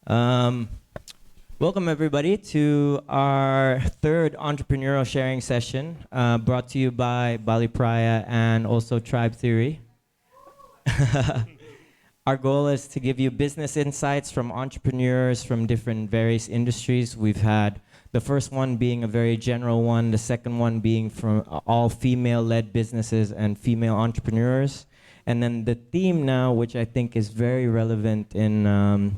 Um, Welcome everybody to our third entrepreneurial sharing session, brought to you by Bali Praia and also Tribe Theory. Our goal is to give you business insights from entrepreneurs from different various industries. We've had the first one being a very general one, the second one being from all female-led businesses and female entrepreneurs. And then the theme now, which I think is very relevant in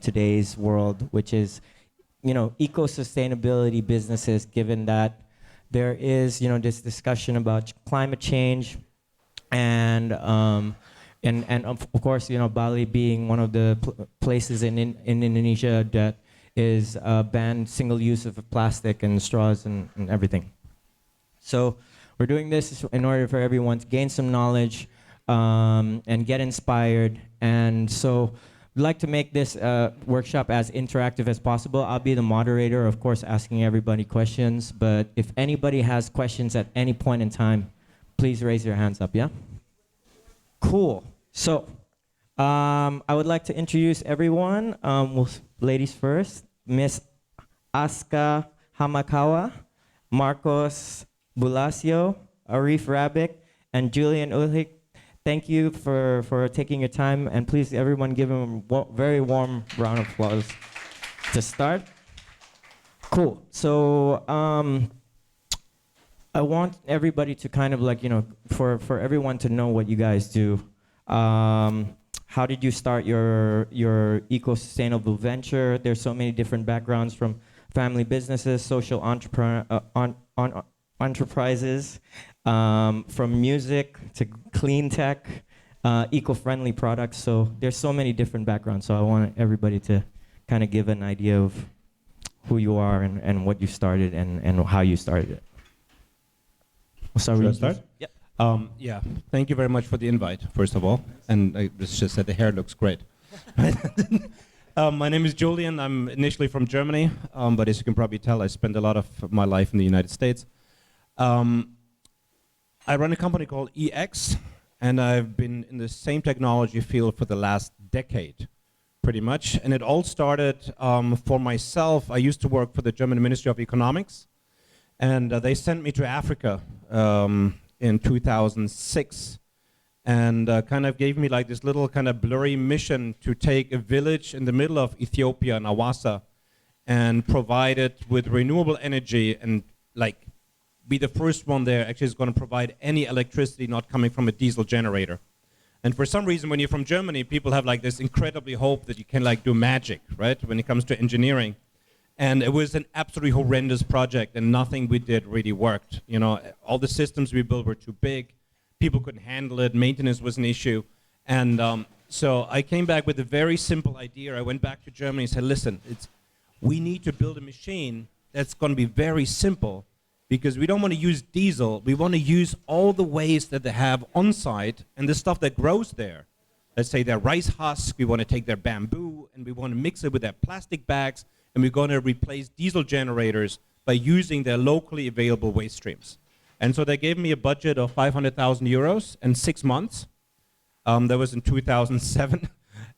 today's world, which is, eco-sustainability businesses, given that there is, this discussion about climate change and of course, Bali being one of the places in Indonesia that is banned single use of plastic and straws and everything. So we're doing this in order for everyone to gain some knowledge and get inspired. And so we'd like to make this workshop as interactive as possible. I'll be the moderator, of course, asking everybody questions. But if anybody has questions at any point in time, please raise your hands up, yeah? Cool. So I would like to introduce everyone. Ladies first. Miss Aska Hamakawa, Marcos Bulacio, Arif Rabik, and Julian Ulrich. Thank you for taking your time, and please, everyone, give him a very warm round of applause to start. Cool. So I want everybody to kind of for everyone to know what you guys do. How did you start your eco-sustainable venture? There's so many different backgrounds, from family businesses, social enterprises, from music to clean tech, eco-friendly products. So there's so many different backgrounds. So I want everybody to kind of give an idea of who you are and what you started and how you started it. Should I start? Yep. Yeah, thank you very much for the invite, first of all. And I just said the hair looks great. My name is Julian. I'm initially from Germany, but as you can probably tell, I spent a lot of my life in the United States. I run a company called EX, and I've been in the same technology field for the last decade, pretty much. And it all started for myself. I used to work for the German Ministry of Economics, and they sent me to Africa in 2006, and kind of gave me like this little kind of blurry mission to take a village in the middle of Ethiopia, in Awassa, and provide it with renewable energy and be the first one there actually is going to provide any electricity not coming from a diesel generator. And for some reason, when you're from Germany, people have this incredibly hope that you can do magic, right, when it comes to engineering. And it was an absolutely horrendous project, and nothing we did really worked. All the systems we built were too big. People couldn't handle it. Maintenance was an issue. And so I came back with a very simple idea. I went back to Germany and said, listen, we need to build a machine that's going to be very simple, because we don't want to use diesel. We want to use all the waste that they have on site and the stuff that grows there. Let's say their rice husk, we want to take their bamboo, and we want to mix it with their plastic bags, and we're going to replace diesel generators by using their locally available waste streams. And so they gave me a budget of 500,000 euros in 6 months. That was in 2007,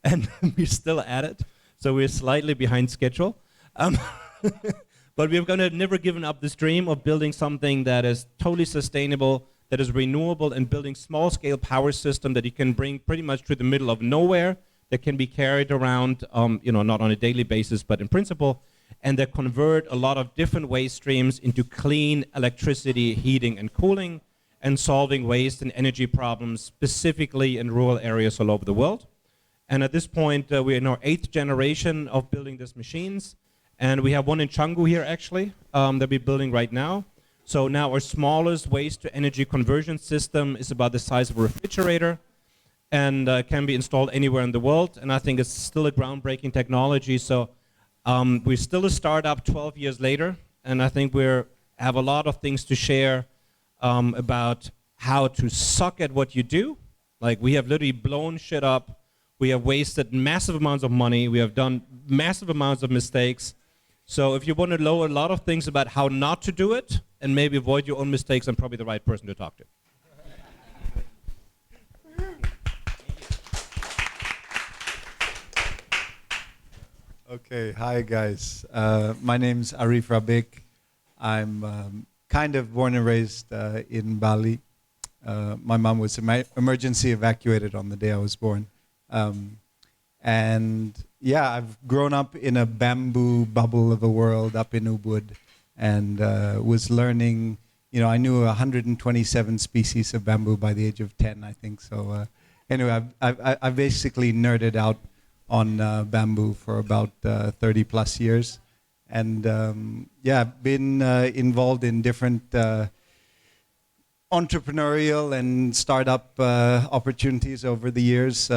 and we're still at it. So we're slightly behind schedule. But we've never given up this dream of building something that is totally sustainable, that is renewable, and building small-scale power system that you can bring pretty much to the middle of nowhere, that can be carried around, not on a daily basis, but in principle, and that convert a lot of different waste streams into clean electricity, heating, and cooling, and solving waste and energy problems, specifically in rural areas all over the world. And at this point, we're in our 8th generation of building these machines. And we have one in Canggu here, actually, that we're building right now. So now our smallest waste-to-energy conversion system is about the size of a refrigerator, and can be installed anywhere in the world. And I think it's still a groundbreaking technology. So we're still a startup 12 years later, and I think we have a lot of things to share about how to suck at what you do. We have literally blown shit up. We have wasted massive amounts of money. We have done massive amounts of mistakes. So if you want to know a lot of things about how not to do it and maybe avoid your own mistakes, I'm probably the right person to talk to. Okay, hi guys. My name's Arif Rabik. I'm kind of born and raised in Bali. My mom was emergency evacuated on the day I was born. And yeah, I've grown up in a bamboo bubble of a world up in Ubud and was learning, you know, I knew 127 species of bamboo by the age of 10, I think. So anyway, I've basically nerded out on bamboo for about 30 plus years. And yeah, been involved in different entrepreneurial and startup opportunities over the years.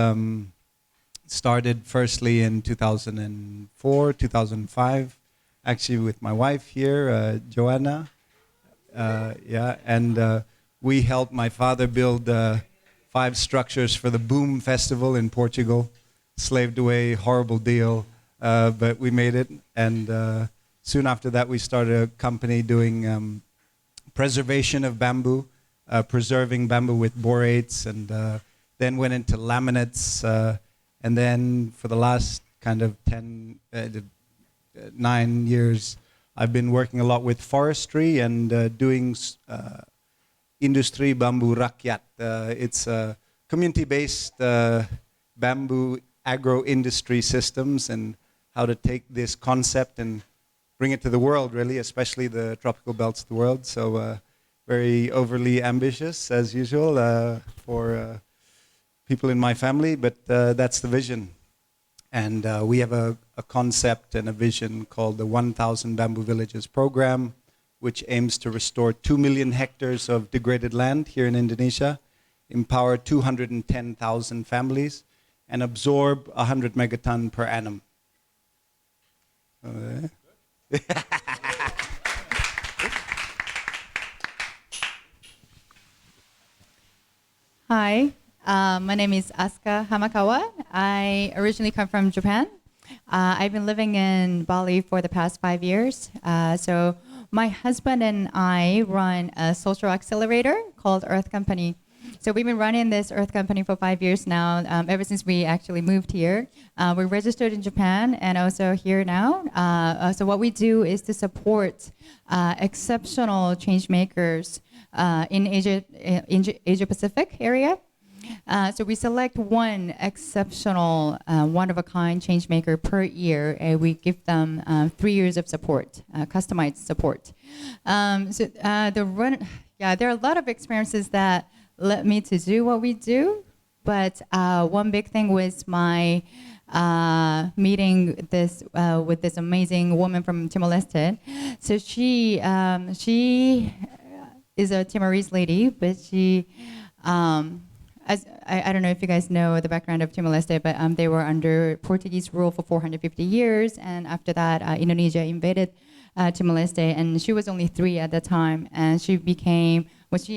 Started firstly in 2004, 2005, actually with my wife here, Joanna. Yeah, and we helped my father build 5 structures for the Boom Festival in Portugal. Slaved away, horrible deal, but we made it. And soon after that, we started a company doing preservation of bamboo, preserving bamboo with borates, and then went into laminates. And then for the last kind of 9 years, I've been working a lot with forestry and doing industry bamboo rakyat. It's a community-based bamboo agro-industry systems and how to take this concept and bring it to the world, really, especially the tropical belts of the world. So very overly ambitious, as usual, for people in my family, but that's the vision. And we have a concept and a vision called the 1,000 Bamboo Villages program, which aims to restore 2 million hectares of degraded land here in Indonesia, empower 210,000 families, and absorb 100 megaton per annum. Hi, my name is Asuka Hamakawa. I originally come from Japan. I've been living in Bali for the past 5 years. So my husband and I run a social accelerator called Earth Company. So we've been running this Earth Company for 5 years now, ever since we actually moved here. We're registered in Japan and also here now. So what we do is to support exceptional change makers in Asia Pacific area. So we select one exceptional, one-of-a-kind change maker per year, and we give them 3 years of support, customized support. There are a lot of experiences that led me to do what we do, but one big thing was my meeting this with this amazing woman from Timor-Leste. So she is a Timorese lady, but she, I don't know if you guys know the background of Timor-Leste, but they were under Portuguese rule for 450 years, and after that, Indonesia invaded Timor-Leste, and she was only 3 at the time, and she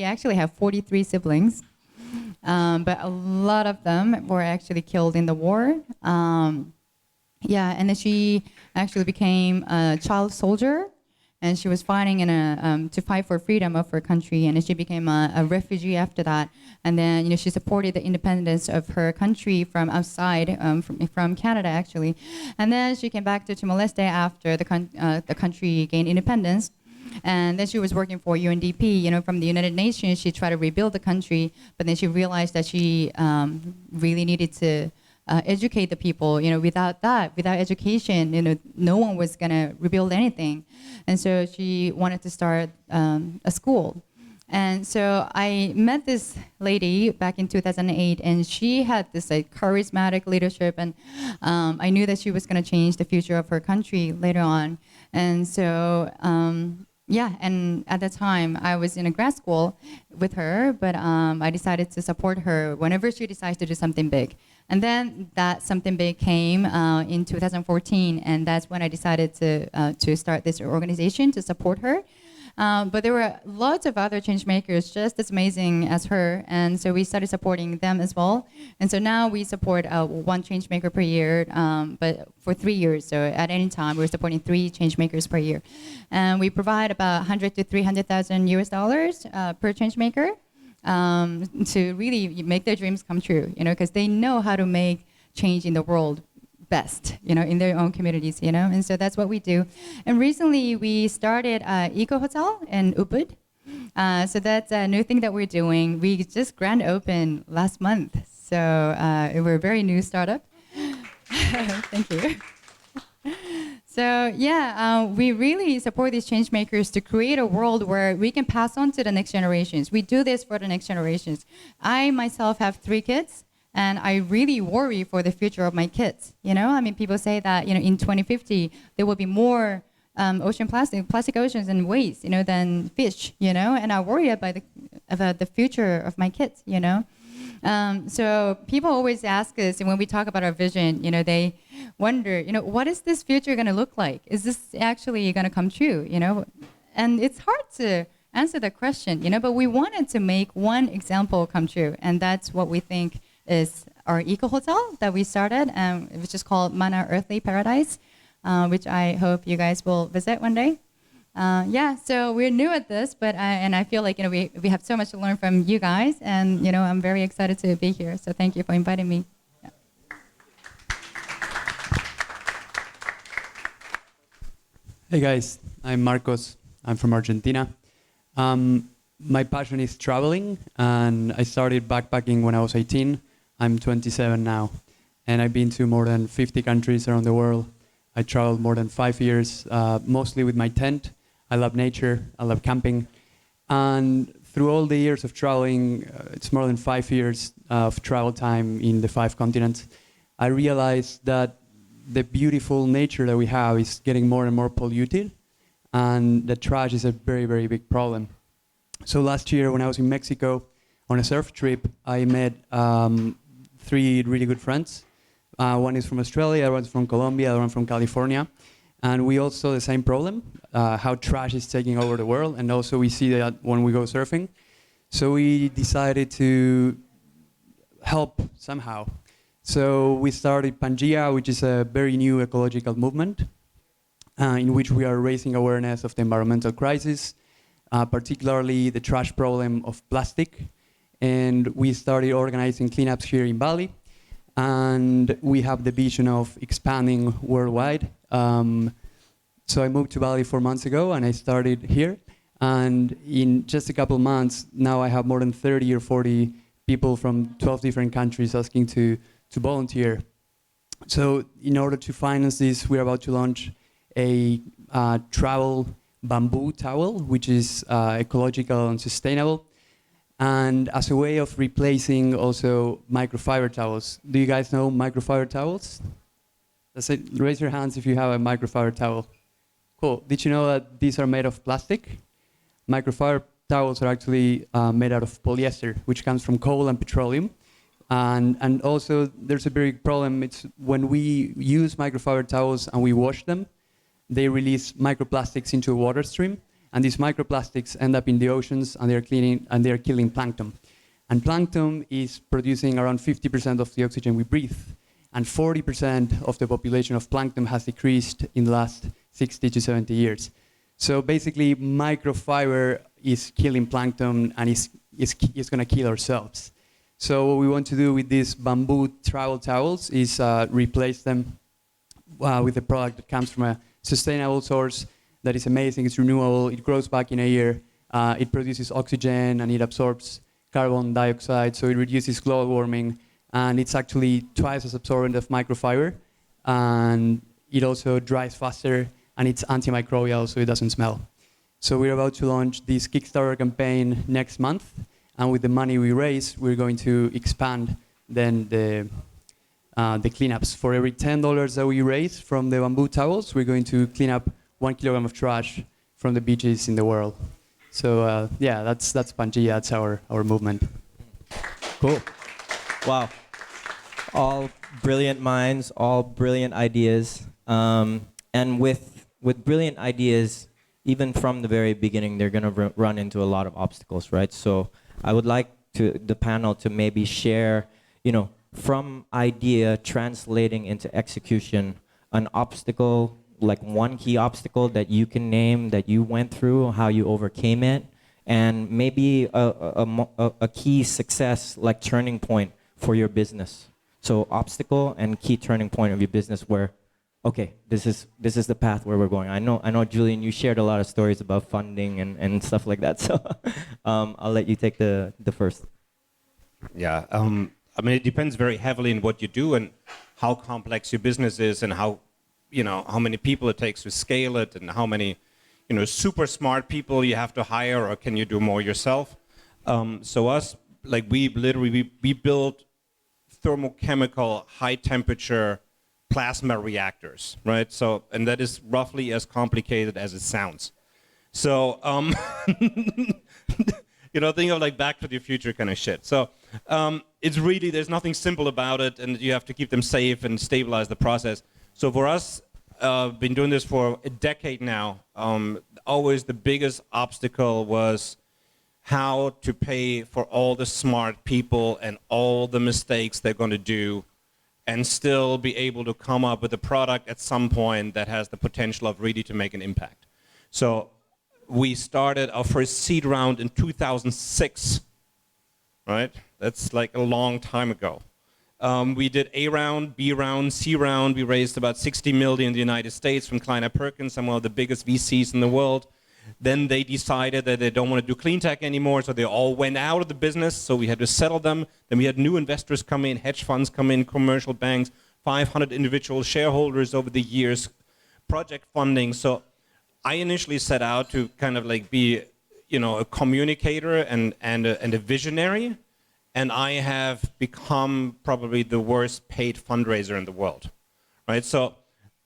actually had 43 siblings, but a lot of them were actually killed in the war. And then she actually became a child soldier, and she was fighting to fight for freedom of her country, and she became a refugee after that. And then she supported the independence of her country from outside, from Canada actually. And then she came back to Timor-Leste after the country gained independence. And then she was working for UNDP, from the United Nations. She tried to rebuild the country, but then she realized that she really needed to educate the people. Without education, no one was gonna rebuild anything. And so she wanted to start a school. And so I met this lady back in 2008, and she had this charismatic leadership, and I knew that she was gonna change the future of her country later on. And so, and at the time I was in a grad school with her, but I decided to support her whenever she decides to do something big. And then that something big came in 2014, and that's when I decided to start this organization to support her. But there were lots of other change makers just as amazing as her, and so we started supporting them as well. And so now we support one change maker per year, but for 3 years. So at any time, we're supporting 3 change makers per year, and we provide about 100 to 300,000 US dollars per change maker to really make their dreams come true. Because they know how to make change in the world best, in their own communities, and so that's what we do. And recently we started Eco Hotel in Ubud. So that's a new thing that we're doing. We just grand opened last month, so we're a very new startup. Thank you. So yeah, we really support these change makers to create a world where we can pass on to the next generations. We do this for the next generations. I myself have 3 kids, and I really worry for the future of my kids. I mean, people say that in 2050 there will be more plastic oceans and waste, than fish, and I worry about the future of my kids, So people always ask us, and when we talk about our vision, they wonder, what is this future going to look like? Is this actually going to come true, And it's hard to answer that question, but we wanted to make one example come true, and that's what we think is our eco hotel that we started, which is called Mana Earthly Paradise. Which I hope you guys will visit one day. So we're new at this, but I feel like we have so much to learn from you guys, and I'm very excited to be here. So thank you for inviting me. Yeah. Hey guys, I'm Marcos. I'm from Argentina. My passion is traveling, and I started backpacking when I was 18. I'm 27 now, and I've been to more than 50 countries around the world. I traveled more than 5 years, mostly with my tent. I love nature, I love camping. And through all the years of traveling, it's more than 5 years of travel time in the 5 continents, I realized that the beautiful nature that we have is getting more and more polluted, and the trash is a very, very big problem. So last year when I was in Mexico on a surf trip, I met 3 really good friends. One is from Australia, one's from Colombia, the one from California. And we all saw the same problem, how trash is taking over the world. And also we see that when we go surfing. So we decided to help somehow. So we started Pangea, which is a very new ecological movement in which we are raising awareness of the environmental crisis, particularly the trash problem of plastic. And we started organizing cleanups here in Bali. And we have the vision of expanding worldwide. So I moved to Bali 4 months ago, and I started here. And in just a couple months, now I have more than 30 or 40 people from 12 different countries asking to volunteer. So in order to finance this, we're about to launch a travel bamboo towel, which is ecological and sustainable. And as a way of replacing also microfiber towels. Do you guys know microfiber towels? That's it. Raise your hands if you have a microfiber towel. Cool. Did you know that these are made of plastic? Microfiber towels are actually made out of polyester, which comes from coal and petroleum. And also there's a big problem. It's when we use microfiber towels and we wash them, they release microplastics into a water stream. And these microplastics end up in the oceans, and they're killing plankton. And plankton is producing around 50% of the oxygen we breathe. And 40% of the population of plankton has decreased in the last 60 to 70 years. So basically, microfiber is killing plankton, and it's going to kill ourselves. So what we want to do with these bamboo travel towels is replace them with a product that comes from a sustainable source that is amazing. It's renewable. It grows back in a year. It produces oxygen, and it absorbs carbon dioxide, so it reduces global warming. And it's actually twice as absorbent of microfiber. And it also dries faster, and it's antimicrobial, so it doesn't smell. So we're about to launch this Kickstarter campaign next month. And with the money we raise, we're going to expand then the cleanups. For every $10 that we raise from the bamboo towels, we're going to clean up 1 kilogram of trash from the beaches in the world. So yeah, that's Pangea, that's our movement. Cool. Wow. All brilliant minds, all brilliant ideas. And with brilliant ideas, even from the very beginning, they're going to run into a lot of obstacles, right? So I would like the panel to maybe share, from idea translating into execution, an obstacle, like one key obstacle that you can name that you went through, how you overcame it, and maybe a key success, like turning point for your business. So obstacle and key turning point of your business where, okay, this is the path where we're going. I know, Julian, you shared a lot of stories about funding and stuff like that. So I'll let you take the first. Yeah, I mean, it depends very heavily on what you do and how complex your business is and how many people it takes to scale it and how many, super smart people you have to hire, or can you do more yourself? So us, like we build thermochemical high temperature plasma reactors, right? So, and that is roughly as complicated as it sounds. So, think of like Back to the Future kind of shit. So it's really, there's nothing simple about it, and you have to keep them safe and stabilize the process. So for us, been doing this for a decade now. Always the biggest obstacle was how to pay for all the smart people and all the mistakes they're going to do and still be able to come up with a product at some point that has the potential of really to make an impact. So we started our first seed round in 2006, right? That's like a long time ago. We did A round, B round, C round. We raised about 60 million in the United States from Kleiner Perkins, some of the biggest VCs in the world. Then they decided that they don't want to do clean tech anymore, so they all went out of the business, so we had to settle them. Then we had new investors come in, hedge funds come in, commercial banks, 500 individual shareholders over the years, project funding. So I initially set out to kind of like be, a communicator and a visionary, and I have become probably the worst paid fundraiser in the world, right? So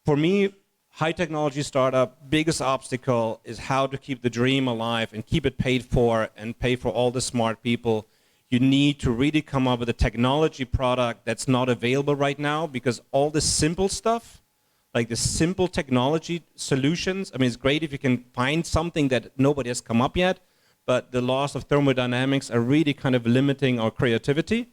for me, high technology startup, biggest obstacle is how to keep the dream alive and keep it paid for and pay for all the smart people. You need to really come up with a technology product that's not available right now, because all the simple stuff, like the simple technology solutions, I mean, it's great if you can find something that nobody has come up yet, but the laws of thermodynamics are really kind of limiting our creativity.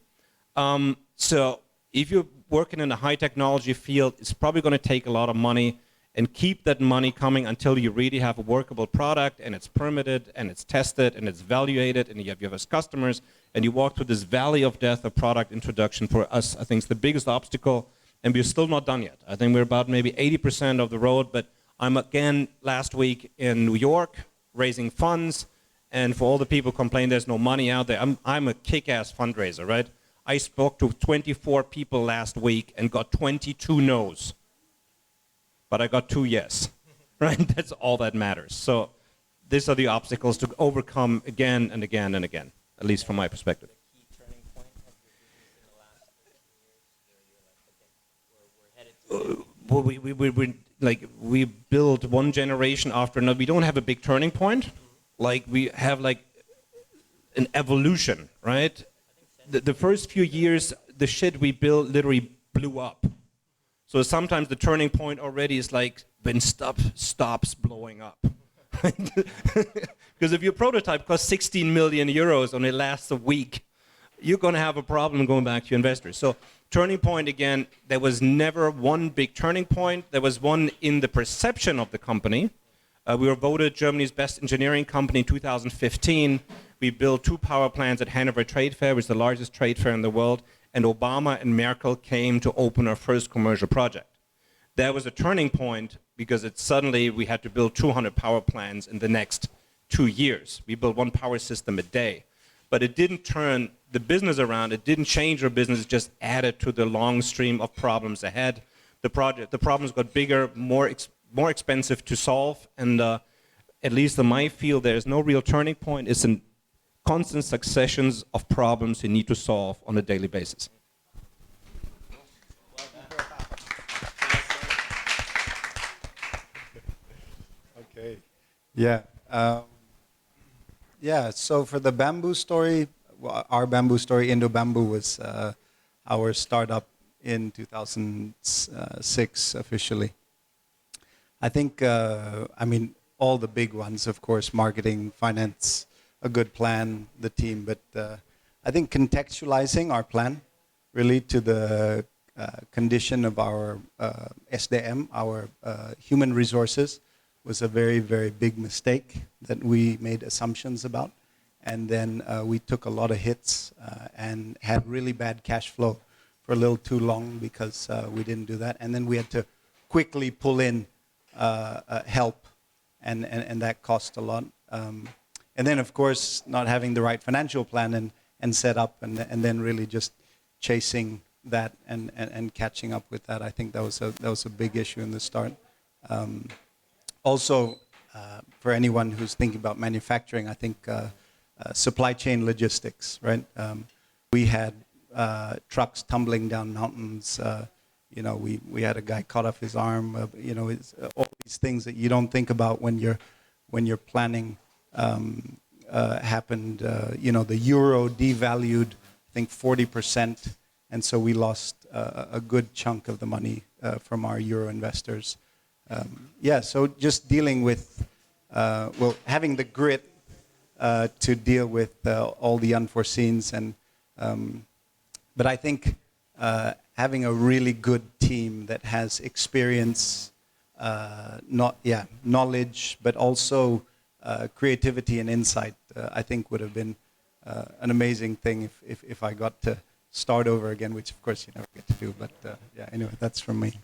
So if you're working in a high technology field, it's probably going to take a lot of money, and keep that money coming until you really have a workable product and it's permitted and it's tested and it's evaluated and you have as customers, and you walk through this valley of death of product introduction. For us, I think it's the biggest obstacle, and we're still not done yet. I think we're about maybe 80% of the road, but I'm again last week in New York raising funds, and for all the people complaining there's no money out there, I'm a kick-ass fundraiser, right? I spoke to 24 people last week and got 22 no's. But I got 2 yes, right? That's all that matters. So these are the obstacles to overcome again and again and again, at least from my perspective. Well, we build one generation after another. We don't have a big turning point. Like we have like an evolution, right? The first few years, the shit we built literally blew up. So sometimes the turning point already is like when stuff stops blowing up. Because if your prototype costs 16 million euros and it lasts a week, you're going to have a problem going back to your investors. So turning point, again, there was never one big turning point. There was one in the perception of the company. We were voted Germany's best engineering company in 2015. We built 2 power plants at Hanover Trade Fair, which is the largest trade fair in the world. And Obama and Merkel came to open our first commercial project. That was a turning point because suddenly we had to build 200 power plants in the next 2 years. We built 1 power system a day. But it didn't turn the business around. It didn't change our business. It just added to the long stream of problems ahead. The problems got bigger, more expensive to solve. And at least in my field, there is no real turning point. It's an constant successions of problems you need to solve on a daily basis. Okay. Yeah. So for the bamboo story, our bamboo story, Indo Bamboo, was our startup in 2006 officially. I think, all the big ones, of course, marketing, finance, a good plan, the team, but I think contextualizing our plan really to the condition of our SDM, our human resources, was a very, very big mistake that we made assumptions about. And then we took a lot of hits and had really bad cash flow for a little too long because we didn't do that. And then we had to quickly pull in help, and that cost a lot. And then, of course, not having the right financial plan and set up, and then really just chasing that and catching up with that. I think that was a big issue in the start. Also, for anyone who's thinking about manufacturing, I think supply chain logistics, right? We had trucks tumbling down mountains. You know, we had a guy cut off his arm. You know, it's all these things that you don't think about when you're planning happened. You know, the euro devalued, I think 40%, and so we lost a good chunk of the money from our euro investors. Yeah, so just dealing with, well, having the grit to deal with all the unforeseens, and but I think having a really good team that has experience, knowledge, but also creativity and insight, I think would have been an amazing thing if I got to start over again, which of course you never get to do. But yeah, anyway, that's from me.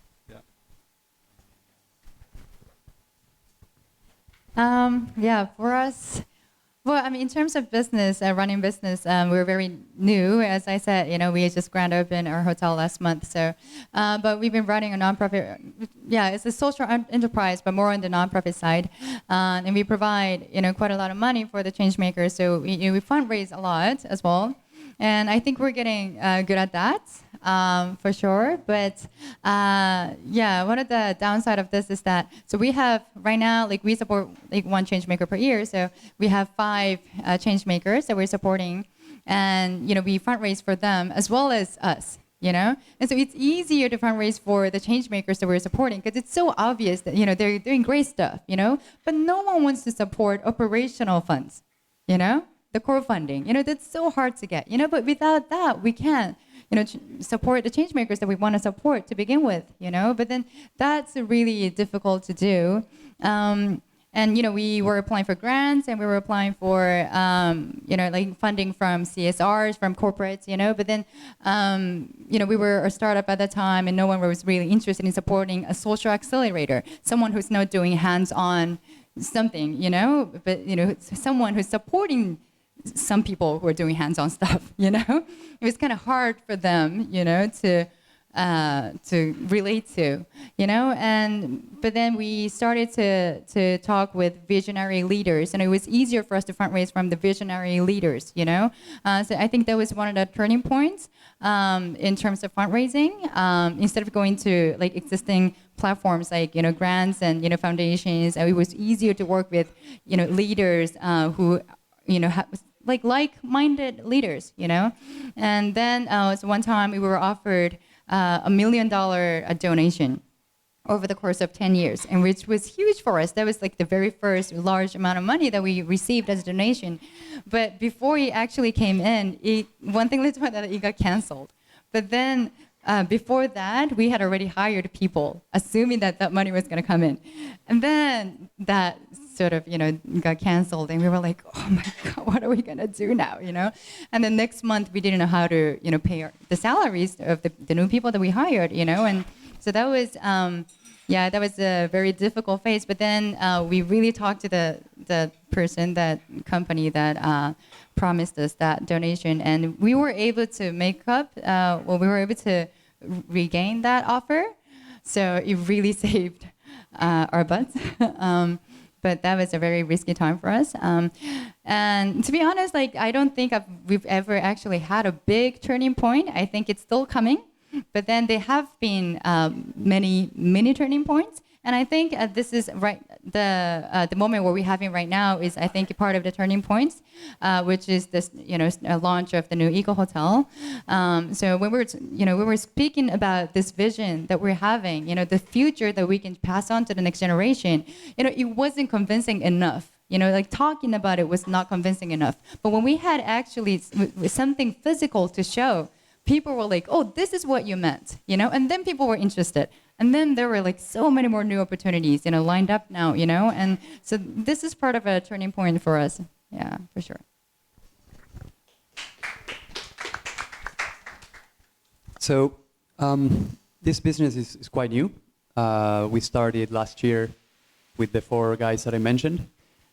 Yeah, for us, well, I mean, in terms of business, running business, we're very new. As I said, you know, we just grand opened our hotel last month. So, but we've been running a nonprofit. Yeah, it's a social enterprise, but more on the nonprofit side. And we provide, you know, quite a lot of money for the change makers. So we fundraise a lot as well. And I think we're getting good at that, for sure. But yeah, one of the downside of this is that, so we have right now, like we support like one change maker per year. So we have 5 change makers that we're supporting, and you know, we fundraise for them as well as us. You know, and so it's easier to fundraise for the change makers that we're supporting because it's so obvious that, you know, they're doing great stuff. You know, but no one wants to support operational funds. You know, the core funding, you know, that's so hard to get, you know, but without that, we can't, you know, support the change makers that we want to support to begin with, you know, but then that's really difficult to do. And, you know, we were applying for grants and we were applying for, you know, like funding from CSRs, from corporates, you know, but then, you know, we were a startup at the time and no one was really interested in supporting a social accelerator, someone who's not doing hands-on something, you know, but, you know, someone who's supporting some people who are doing hands-on stuff, you know. It was kind of hard for them, you know, to relate to, you know. And but then we started to talk with visionary leaders, and it was easier for us to fundraise from the visionary leaders, you know. So I think that was one of the turning points in terms of fundraising. Instead of going to like existing platforms like, you know, grants and, you know, foundations, it was easier to work with, you know, leaders who, you know, like-minded leaders, you know. And then so one time we were offered $1 million donation over the course of 10 years, and which was huge for us. That was like the very first large amount of money that we received as a donation. But before it actually came in, one thing led to another, it got canceled. But then before that, we had already hired people, assuming that that money was going to come in. And then that sort of, you know, got canceled, and we were like, oh my God, what are we going to do now, you know? And then next month, we didn't know how to, you know, pay the salaries of the new people that we hired, you know? And so that was, yeah, that was a very difficult phase. But then we really talked to the person, that company that promised us that donation, and we were able to make up, well, we were able to regain that offer. So it really saved our butts. But that was a very risky time for us. And to be honest, like, I don't think we've ever actually had a big turning point. I think it's still coming. But then there have been many mini turning points. And I think this is right, the moment where we're having right now is, I think, part of the turning points, which is this, you know, launch of the new Eco Hotel. So when we were speaking about this vision that we're having, you know, the future that we can pass on to the next generation, you know, it wasn't convincing enough. You know, like talking about it was not convincing enough. But when we had actually something physical to show, people were like, oh, this is what you meant, you know, and then people were interested. And then there were like so many more new opportunities, you know, lined up now, you know, and so this is part of a turning point for us. Yeah, for sure. So this business is quite new. We started last year with the 4 guys that I mentioned.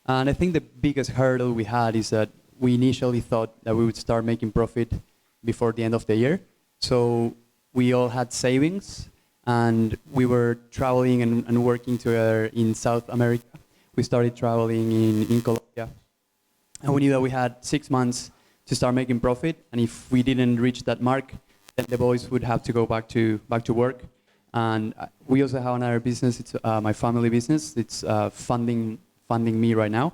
And I think the biggest hurdle we had is that we initially thought that we would start making profit before the end of the year. So we all had savings, and we were traveling and working together in South America. We started traveling in Colombia. And we knew that we had 6 months to start making profit. And if we didn't reach that mark, then the boys would have to go back to work. And we also have another business. It's my family business. It's funding me right now.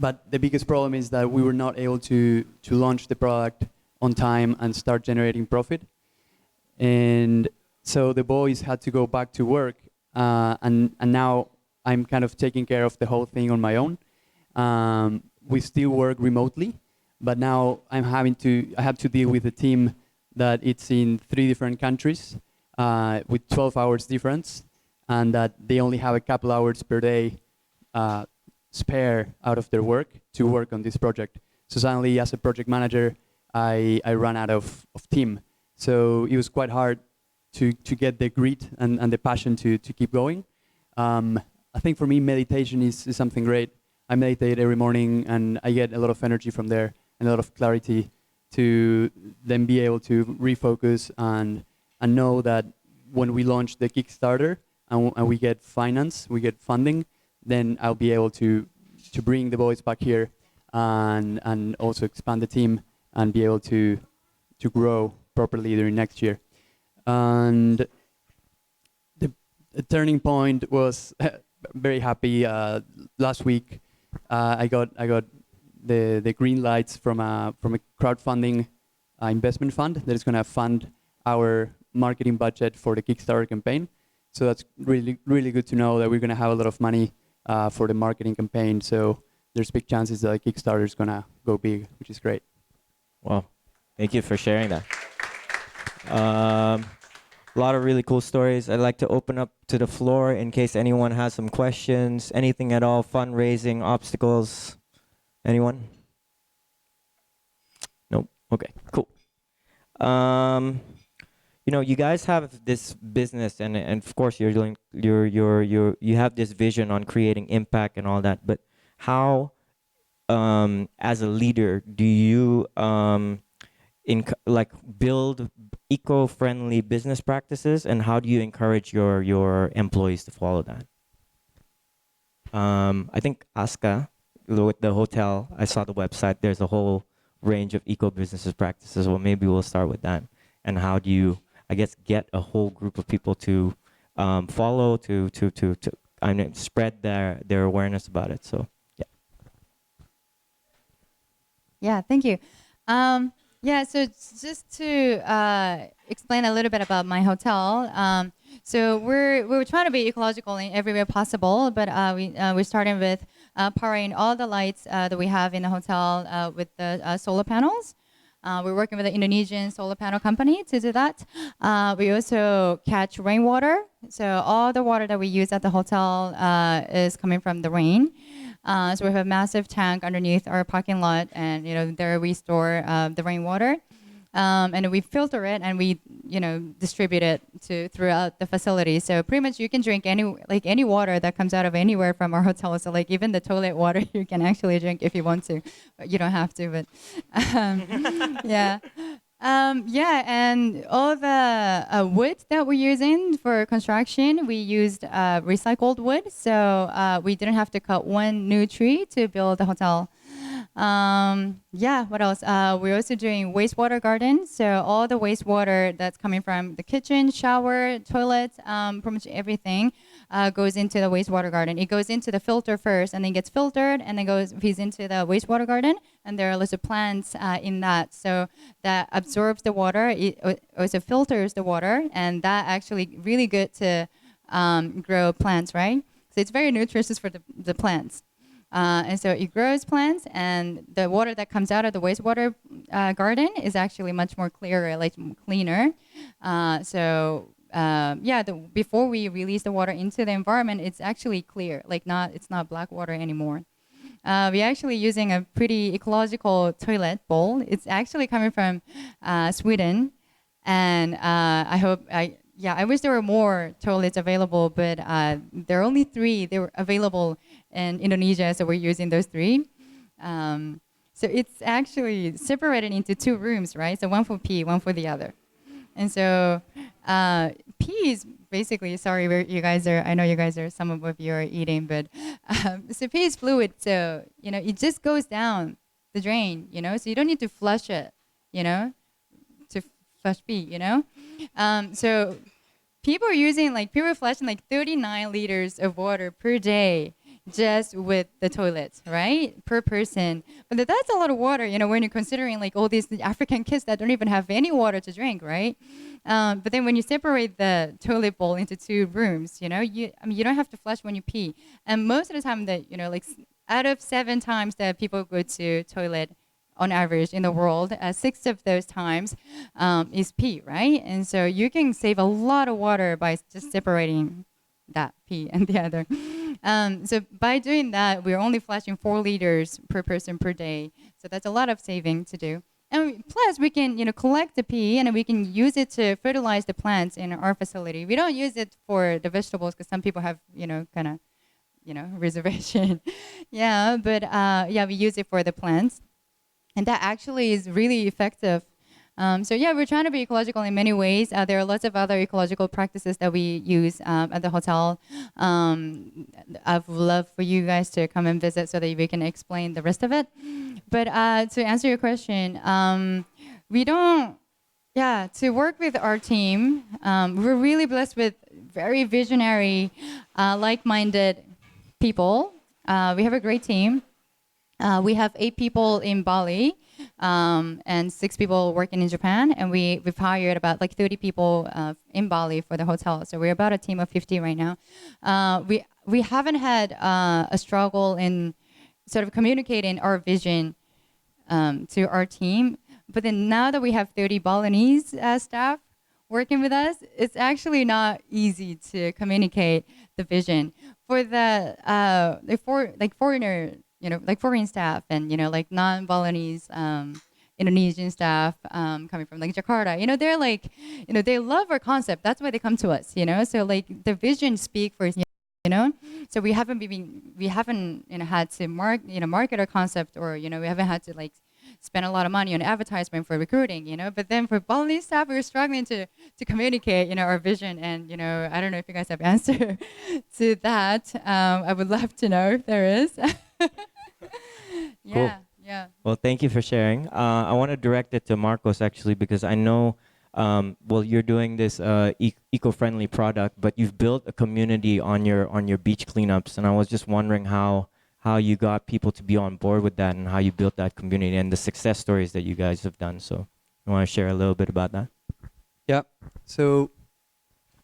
But the biggest problem is that we were not able to launch the product on time and start generating profit. And so the boys had to go back to work. And now I'm kind of taking care of the whole thing on my own. We still work remotely, but now I have to deal with a team that it's in 3 different countries with 12 hours difference, and that they only have a couple hours per day spare out of their work to work on this project. So suddenly, as a project manager, I ran out of team. So it was quite hard to get the grit and the passion to keep going. I think for me, meditation is something great. I meditate every morning, and I get a lot of energy from there and a lot of clarity to then be able to refocus and know that when we launch the Kickstarter and we get finance, we get funding, then I'll be able to bring the boys back here and also expand the team and be able to grow properly during next year. And the turning point was very happy. Last week, I got the green lights from a crowdfunding investment fund that is going to fund our marketing budget for the Kickstarter campaign. So that's really, really good to know that we're going to have a lot of money for the marketing campaign. So there's big chances that Kickstarter is going to go big, which is great. Wow. Thank you for sharing that. A lot of really cool stories. I'd like to open up to the floor in case anyone has some questions, anything at all, fundraising, obstacles. Anyone? Nope. Okay, cool. You guys have this business, and of course you have this vision on creating impact and all that. But how, as a leader, do you build eco-friendly business practices, and how do you encourage your employees to follow that? I think Aska, with the hotel, I saw the website. There's a whole range of eco-businesses practices. Well, maybe we'll start with that. And how do you, I guess, get a whole group of people to follow, to spread their awareness about it? So, yeah. Yeah, thank you. So just to explain a little bit about my hotel. So we're trying to be ecological in every way possible, but we're starting with powering all the lights that we have in the hotel with the solar panels. We're working with an Indonesian solar panel company to do that. We also catch rainwater. So all the water that we use at the hotel is coming from the rain. So we have a massive tank underneath our parking lot, and there we store the rainwater. And we filter it and we, distribute it throughout the facility. So pretty much you can drink any water that comes out of anywhere from our hotel. So even the toilet water you can actually drink if you want to, but you don't have to. But yeah. And all the wood that we're using for construction, we used recycled wood. So we didn't have to cut one new tree to build the hotel. What else? We're also doing wastewater gardens. So all the wastewater that's coming from the kitchen, shower, toilets, pretty much everything goes into the wastewater garden. It goes into the filter first, and then gets filtered, and then feeds into the wastewater garden. And there are lots of plants in that, so that absorbs the water. It also filters the water, and that actually really good to grow plants, right? So it's very nutritious for the plants. And so it grows plants, and the water that comes out of the wastewater garden is actually much more clearer, cleaner. Before we release the water into the environment, it's actually clear, it's not black water anymore. we're actually using a pretty ecological toilet bowl. It's actually coming from Sweden, and I wish there were more toilets available, but there are only 3. They were available in Indonesia, so we're using those 3. So it's actually separated into 2 rooms, right? So one for pee, one for the other. And so pee is basically, sorry, you guys are, I know you guys are, some of you are eating, but so pee is fluid. So, it just goes down the drain, so you don't need to flush it, to flush pee, So people are flushing 39 liters of water per day just with the toilets, right? Per person. But that's a lot of water, when you're considering all these African kids that don't even have any water to drink, right? But then when you separate the toilet bowl into 2 rooms, you don't have to flush when you pee. And most of the time that, out of 7 times that people go to toilet on average in the world, 6 of those times is pee, right? And so you can save a lot of water by just separating that pee and the other. So by doing that, we're only flushing 4 liters per person per day. So that's a lot of saving to do. And plus, we can collect the pee and we can use it to fertilize the plants in our facility. We don't use it for the vegetables because some people have kind of reservation. Yeah, but we use it for the plants, and that actually is really effective. We're trying to be ecological in many ways. There are lots of other ecological practices that we use at the hotel. I'd love for you guys to come and visit so that we can explain the rest of it. But to answer your question, to work with our team, we're really blessed with very visionary, like-minded people. We have a great team. We have 8 people in Bali. And 6 people working in Japan, and we've hired about 30 people in Bali for the hotel. So we're about a team of 50 right now. We haven't had a struggle in sort of communicating our vision to our team. But then now that we have 30 Balinese staff working with us, it's actually not easy to communicate the vision for foreigner. Foreign staff and, non-Balinese Indonesian staff coming from Jakarta. They're they love our concept. That's why they come to us, So the vision speak for So we haven't had to market our concept, or, we haven't had to spend a lot of money on advertisement for recruiting, But then for Balinese staff, we're struggling to communicate, our vision. And, I don't know if you guys have answer to that. I would love to know if there is. Cool. Yeah. Well, thank you for sharing. I want to direct it to Marcos actually, because I know, you're doing this eco-friendly product, but you've built a community on your beach cleanups, and I was just wondering how you got people to be on board with that, and how you built that community, and the success stories that you guys have done. So, you want to share a little bit about that? Yeah. So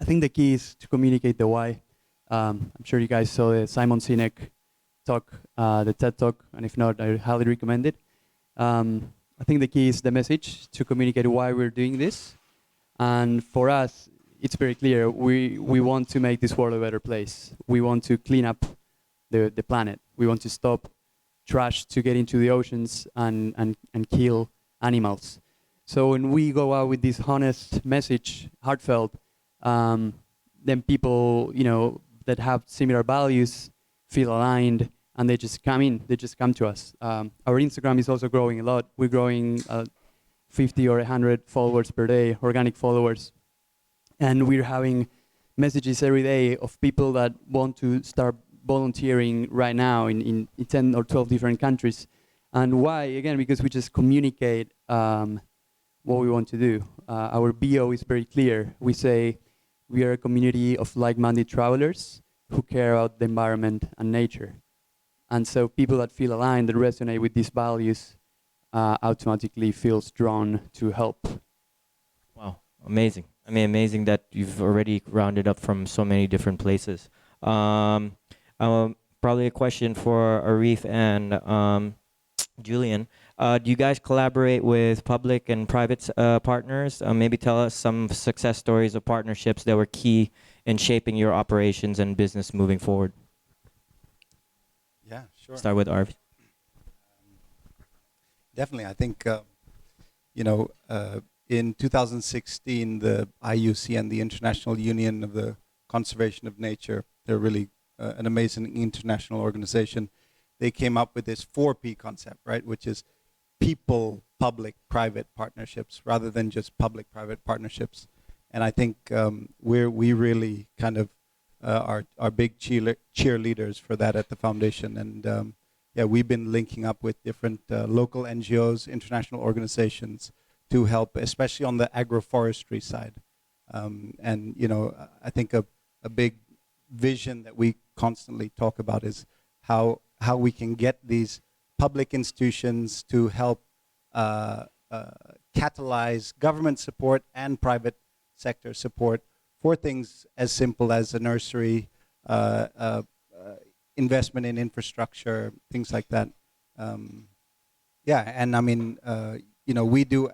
I think the key is to communicate the why. I'm sure you guys saw the Simon Sinek talk, the TED talk, and if not, I highly recommend it. I think the key is the message, to communicate why we're doing this. And for us, it's very clear. We want to make this world a better place. We want to clean up the planet. We want to stop trash to get into the oceans and kill animals. So when we go out with this honest message, heartfelt, then people, that have similar values feel aligned, and they just come in. They just come to us. Our Instagram is also growing a lot. We're growing 50 or 100 followers per day, organic followers. And we're having messages every day of people that want to start volunteering right now in 10 or 12 different countries. And why? Again, because we just communicate what we want to do. Our bio is very clear. We say we are a community of like-minded travelers who care about the environment and nature. And so people that feel aligned, that resonate with these values, automatically feels drawn to help. Wow, amazing. I mean, amazing that you've already rounded up from so many different places. Probably a question for Arif and Julian. Do you guys collaborate with public and private partners? Maybe tell us some success stories of partnerships that were key in shaping your operations and business moving forward. Yeah, sure. Start with Arif. Definitely, I think in 2016, the IUCN, the International Union of the Conservation of Nature, they're really an amazing international organization. They came up with this 4P concept, right, which is people, public, private partnerships, rather than just public-private partnerships. And I think we really kind of are big cheerleaders for that at the foundation. And yeah, we've been linking up with different local NGOs, international organizations to help, especially on the agroforestry side. And I think a big vision that we constantly talk about is how we can get these public institutions to help catalyze government support and private sector support for things as simple as a nursery, investment in infrastructure, things like that. Yeah, and I mean, we do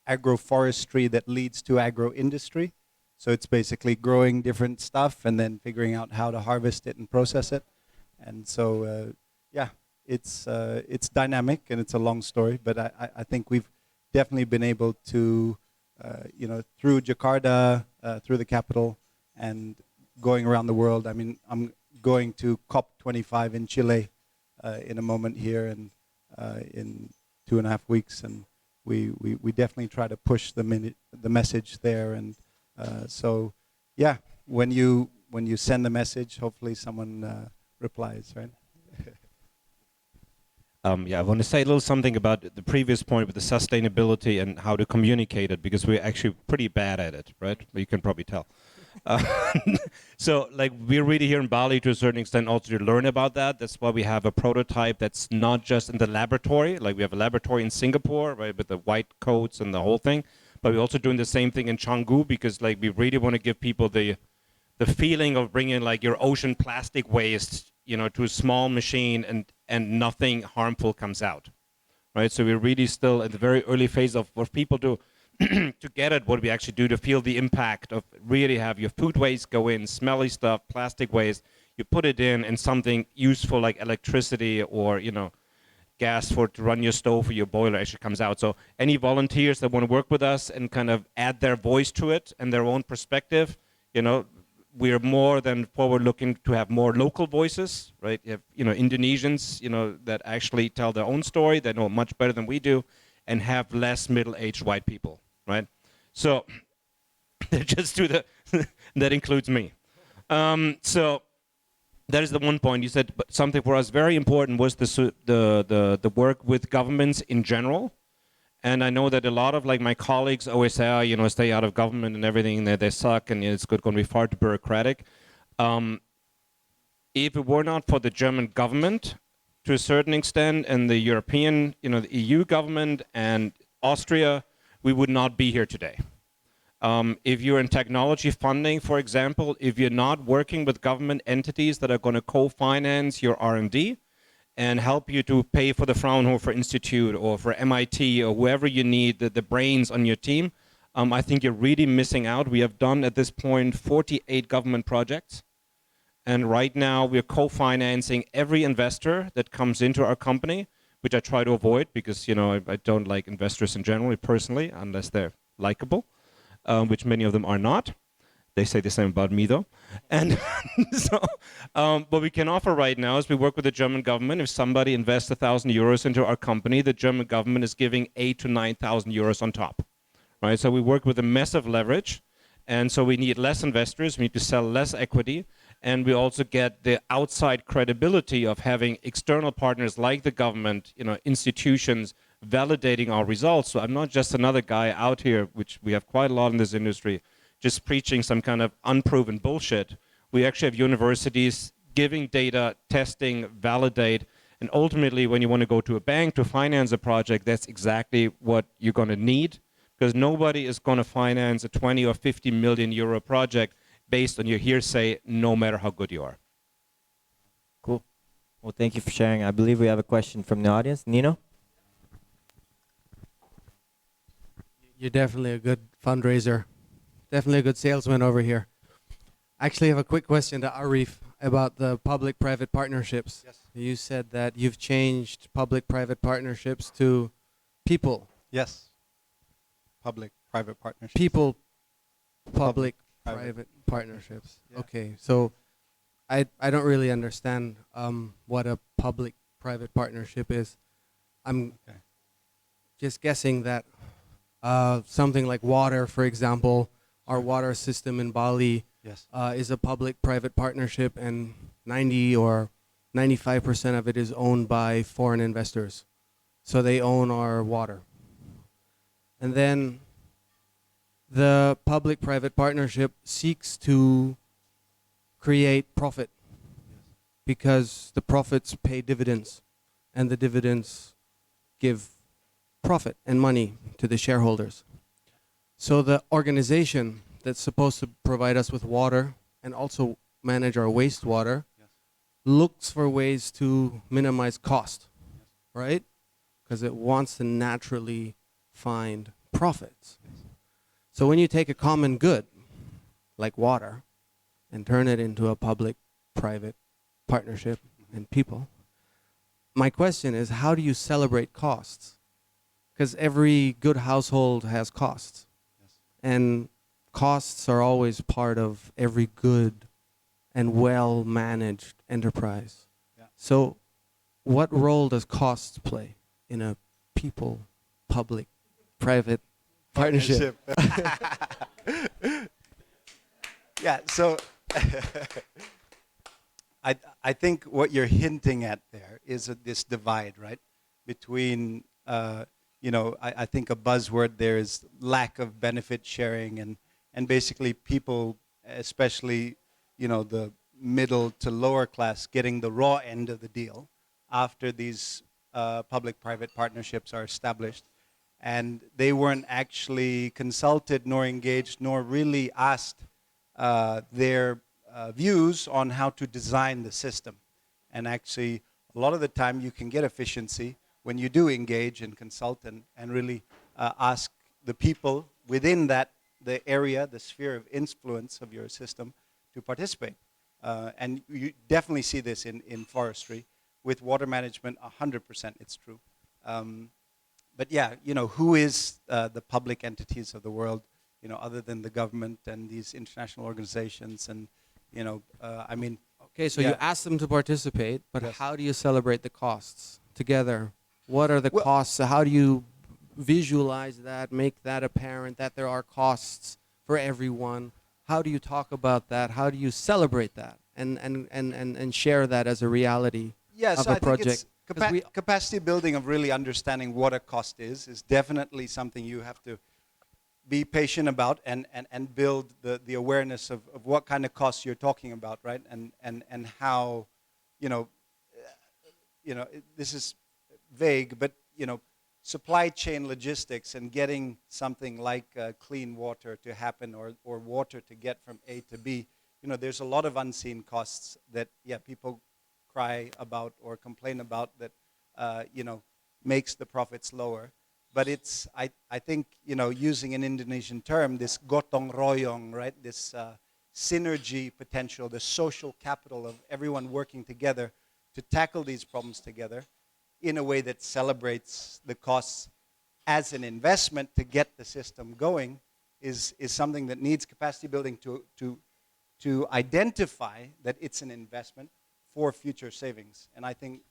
agroforestry that leads to agro-industry. So it's basically growing different stuff and then figuring out how to harvest it and process it. And so, yeah, it's dynamic and it's a long story, but I think we've definitely been able to, through Jakarta, through the capital, and going around the world. I mean, I'm going to COP25 in Chile in a moment here and in 2.5 weeks, and we definitely try to push the message there. And so, yeah, when you send the message, hopefully someone replies, right? Yeah, I want to say a little something about the previous point with the sustainability and how to communicate it, because we're actually pretty bad at it, right? You can probably tell. So, like, we're really here in Bali to a certain extent also to learn about that. That's why we have a prototype that's not just in the laboratory. Like, we have a laboratory in Singapore, right, with the white coats and the whole thing. But we're also doing the same thing in Canggu, because, like, we really want to give people the feeling of bringing, like, your ocean plastic waste, to a small machine and nothing harmful comes out, right? So we're really still in the very early phase of what people do to get at what we actually do, to feel the impact of really have your food waste go in, smelly stuff, plastic waste, you put it in, and something useful like electricity or, gas to run your stove or your boiler actually comes out. So any volunteers that want to work with us and kind of add their voice to it and their own perspective, we're more than forward-looking to have more local voices, right? You have, Indonesians, that actually tell their own story. They know much better than we do, and have less middle-aged white people, right? So just do that includes me. So that is the one point. You said something for us very important was the work with governments in general. And I know that a lot of my colleagues always say, stay out of government and everything, they suck and it's going to be far too bureaucratic. If it were not for the German government, to a certain extent, and the European, the EU government and Austria, we would not be here today. If you're in technology funding, for example, if you're not working with government entities that are going to co-finance your R&D, and help you to pay for the Fraunhofer Institute or for MIT or whoever you need, the brains on your team, I think you're really missing out. We have done at this point 48 government projects. And right now we're co-financing every investor that comes into our company, which I try to avoid because, I don't like investors in general, personally, unless they're likable, which many of them are not. They say the same about me, though. And so what we can offer right now is we work with the German government. If somebody invests 1,000 euros into our company, the German government is giving 8,000 to 9,000 euros on top, right? So we work with a massive leverage. And so we need less investors. We need to sell less equity. And we also get the outside credibility of having external partners like the government, institutions validating our results. So I'm not just another guy out here, which we have quite a lot in this industry, just preaching some kind of unproven bullshit. We actually have universities giving data, testing, validate, and ultimately when you want to go to a bank to finance a project, that's exactly what you're going to need, because nobody is going to finance a 20 or 50 million euro project based on your hearsay, no matter how good you are. Cool. Well, thank you for sharing. I believe we have a question from the audience. Nino? You're definitely a good fundraiser. Definitely a good salesman over here. I actually have a quick question to Arif about the public-private partnerships. Yes. You said that you've changed public-private partnerships to People. Yes. Public-private partnership. People, public, Private. private partnerships. Yeah. Okay, so I don't really understand what a public-private partnership is. I'm Okay. just guessing that something like water, for example, our water system in Bali Yes. is a public-private partnership, and 90 or 95% of it is owned by foreign investors. So they own our water. And then the public-private partnership seeks to create profit because the profits pay dividends, and the dividends give profit and money to the shareholders. So the organization that's supposed to provide us with water and also manage our wastewater looks for ways to minimize cost, right? Because it wants to naturally find profits. So when you take a common good, like water, and turn it into a public-private partnership and people, my question is, how do you celebrate costs? Because every good household has costs. And costs are always part of every good and well-managed enterprise. Yeah. So what role does costs play in a people, public, private partnership? Yeah, so I think what you're hinting at there is this divide, right? Between, I think a buzzword there is lack of benefit sharing, and basically people, especially, the middle to lower class, getting the raw end of the deal after these public-private partnerships are established. And they weren't actually consulted nor engaged nor really asked their views on how to design the system. And actually, a lot of the time you can get efficiency when you do engage and consult and really ask the people within the area, the sphere of influence of your system to participate. And you definitely see this in forestry. With water management, 100% it's true. But yeah, who is the public entities of the world, other than the government and these international organizations, and Okay, so yeah. you ask them to participate, but Yes. how do you celebrate the costs together? What are the Well- costs? How do you visualize that, make that apparent, that there are costs for everyone? How do you talk about that? How do you celebrate that and share that as a reality Yes, of a I think project? it's 'Cause we- capacity building of really understanding what a cost is definitely something you have to be patient about and build the awareness of what kind of costs you're talking about, right? And how, this is vague, but, supply chain logistics and getting something like clean water to happen or water to get from A to B, there's a lot of unseen costs that, people cry about or complain about that, makes the profits lower. But it's, I think, using an Indonesian term, this gotong royong, right? This synergy potential, the social capital of everyone working together to tackle these problems together in a way that celebrates the costs as an investment to get the system going is something that needs capacity building to identify that it's an investment for future savings. And I think,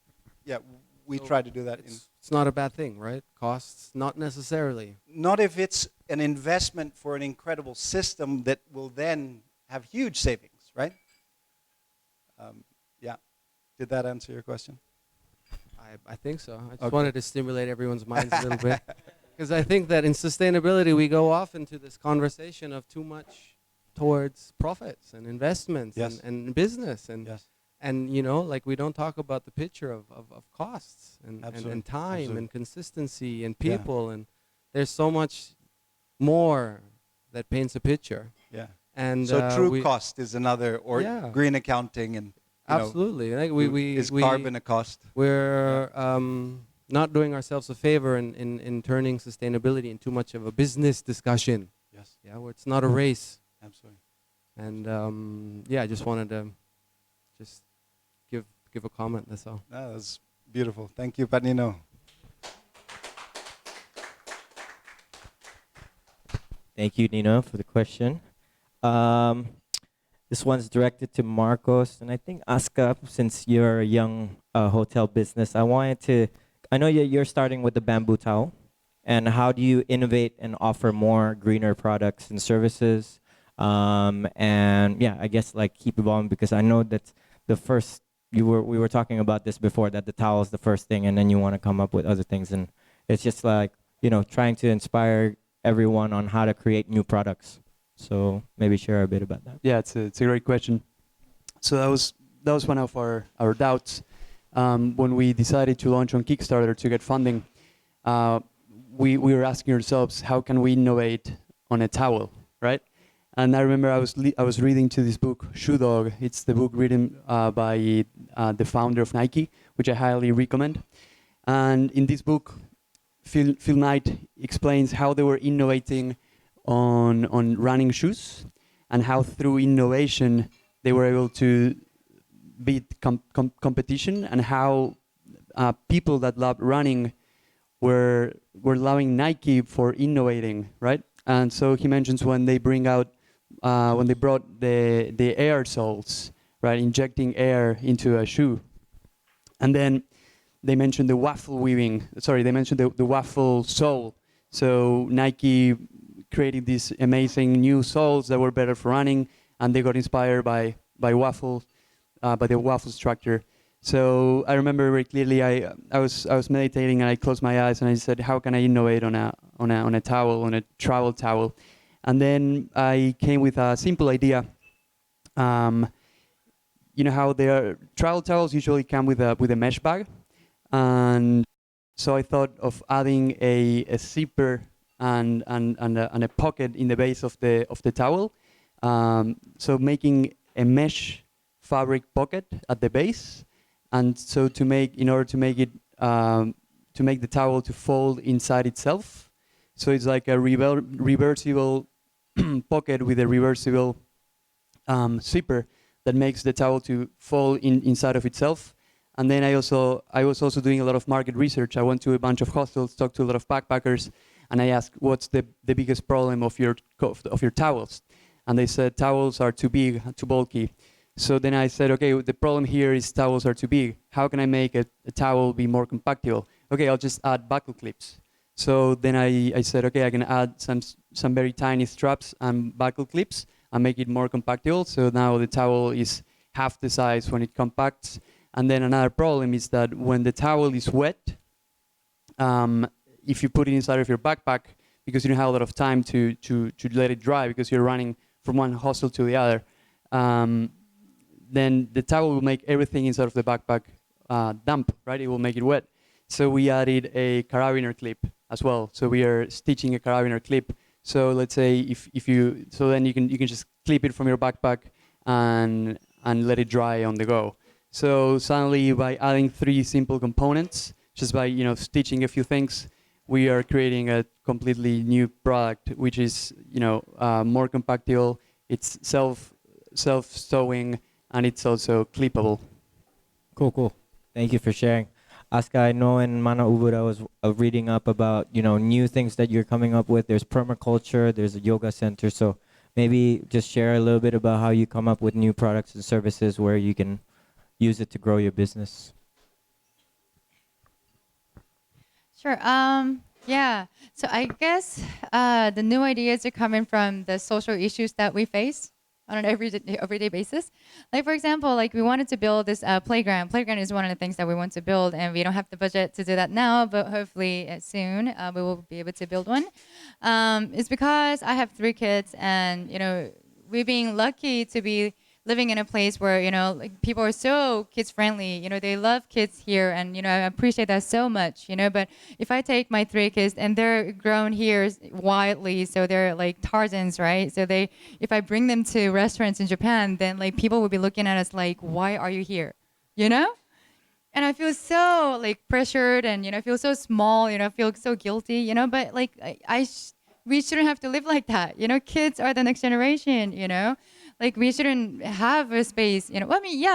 we try to do that. It's not a bad thing, right? Costs, not necessarily. Not if it's an investment for an incredible system that will then have huge savings, right? Did that answer your question? I think so. I just Okay. wanted to stimulate everyone's minds a little bit. Because I think that in sustainability, we go off into this conversation of too much towards profits and investments Yes. and business. Yes. And like we don't talk about the picture of costs and Absolutely. time Absolutely. and consistency and Yeah. people. And there's so much more that paints a picture. Yeah. And So true we- cost is another, or Yeah. green accounting, and Absolutely. Like is carbon a cost? We're not doing ourselves a favor in turning sustainability into much of a business discussion. Yes, Yeah, where it's not a race. absolutely. And I just wanted to just give a comment. That's all. That was beautiful. Thank you, Pat Nino. Thank you, Nina, for the question. Um, this one's directed to Marcos, and I think Aska, since you're a young hotel business, I know you're starting with the bamboo towel, and how do you innovate and offer more greener products and services? And yeah, I guess like keep evolving, because I know that the first we were talking about this before, that the towel is the first thing, and then you want to come up with other things, and it's just like, trying to inspire everyone on how to create new products. So maybe share a bit about that. Yeah, it's a great question. So that was one of our doubts when we decided to launch on Kickstarter to get funding. We were asking ourselves, how can we innovate on a towel, right? And I remember I was reading to this book, Shoe Dog. It's the book written by the founder of Nike, which I highly recommend. And in this book, Phil Knight explains how they were innovating on running shoes, and how through innovation they were able to beat competition, and how people that love running were loving Nike for innovating, right? And so he mentions when they brought the air soles, right, injecting air into a shoe, and then they mentioned the waffle weaving. Sorry, they mentioned the waffle sole. So Nike created these amazing new soles that were better for running, and they got inspired by the waffle structure. So I remember very clearly. I was meditating, and I closed my eyes, and I said, "How can I innovate on a towel, on a travel towel?" And then I came with a simple idea. You know how their travel towels usually come with a mesh bag, and so I thought of adding a zipper and a pocket in the base of the towel. So making a mesh fabric pocket at the base, and so in order to make the towel to fold inside itself. So it's like a reversible pocket with a reversible zipper that makes the towel to fold inside of itself. And then I was also doing a lot of market research. I went to a bunch of hostels, talked to a lot of backpackers, and I asked, what's the biggest problem of your towels? And they said towels are too big, too bulky. So then I said, okay, the problem here is towels are too big. How can I make a towel be more compactable? Okay, I'll just add buckle clips. So then I said, okay, I can add some very tiny straps and buckle clips and make it more compactable. So now the towel is half the size when it compacts. And then another problem is that when the towel is wet, if you put it inside of your backpack, because you don't have a lot of time to let it dry because you're running from one hostel to the other, then the towel will make everything inside of the backpack damp, right? It will make it wet. So we added a carabiner clip as well. So we are stitching a carabiner clip. So let's say then you can just clip it from your backpack and let it dry on the go. So suddenly, by adding 3 simple components, just by stitching a few things, we are creating a completely new product, which is more compactable. It's self-stowing, and it's also clippable. Cool. Thank you for sharing. Aska, I know in Mana Ubud I was reading up about new things that you're coming up with. There's permaculture, there's a yoga center. So maybe just share a little bit about how you come up with new products and services where you can use it to grow your business. Sure. Yeah. So I guess the new ideas are coming from the social issues that we face on an everyday basis. Like, for example, like we wanted to build this playground. Playground is one of the things that we want to build, and we don't have the budget to do that now, but hopefully soon we will be able to build one. It's because I have 3 kids, and we're being lucky to be living in a place where like people are so kids friendly. They love kids here, and I appreciate that so much. But if I take my 3 kids and they're grown here wildly, so they're like Tarzans, right? So if I bring them to restaurants in Japan, then like people will be looking at us like, why are you here? And I feel so like pressured, and I feel so small. I feel so guilty. But like we shouldn't have to live like that. Kids are the next generation. Like we shouldn't have a space, I mean,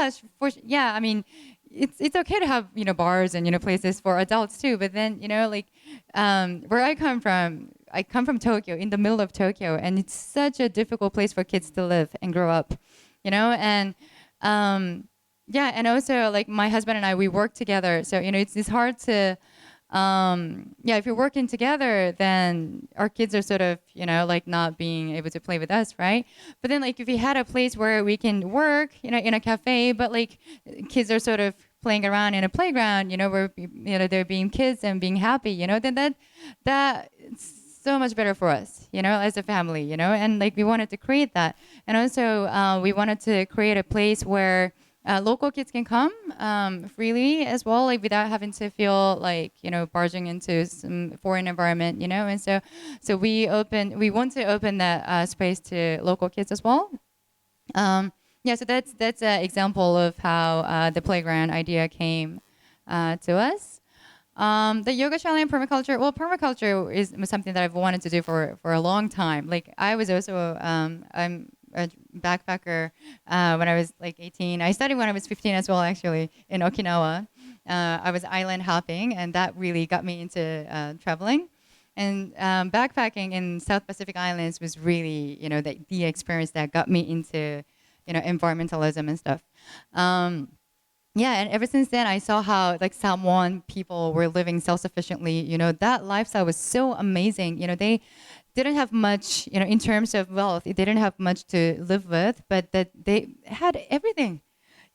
I mean, it's okay to have, bars and, places for adults too. But then, like, where I come from, I come from Tokyo, in the middle of Tokyo, and it's such a difficult place for kids to live and grow up, and yeah, and also like my husband and I, we work together, so it's hard to if you're working together, then our kids are sort of, like not being able to play with us, right? But then like if we had a place where we can work, in a cafe, but like kids are sort of playing around in a playground, where they're being kids and being happy, then that's so much better for us, as a family, and like we wanted to create that. And also we wanted to create a place where local kids can come freely as well, like without having to feel like barging into some foreign environment, And so we want to open that space to local kids as well. So that's an example of how the playground idea came to us. The yoga chalet and permaculture. Well, permaculture is something that I've wanted to do for a long time. Like I was also I'm a backpacker when I was like 18. I studied when I was 15 as well, actually, in Okinawa. I was island hopping, and that really got me into traveling. And backpacking in South Pacific Islands was really, the experience that got me into, environmentalism and stuff. And ever since then, I saw how like Samoan people were living self-sufficiently. That lifestyle was so amazing. They didn't have much, in terms of wealth. They didn't have much to live with, but that they had everything.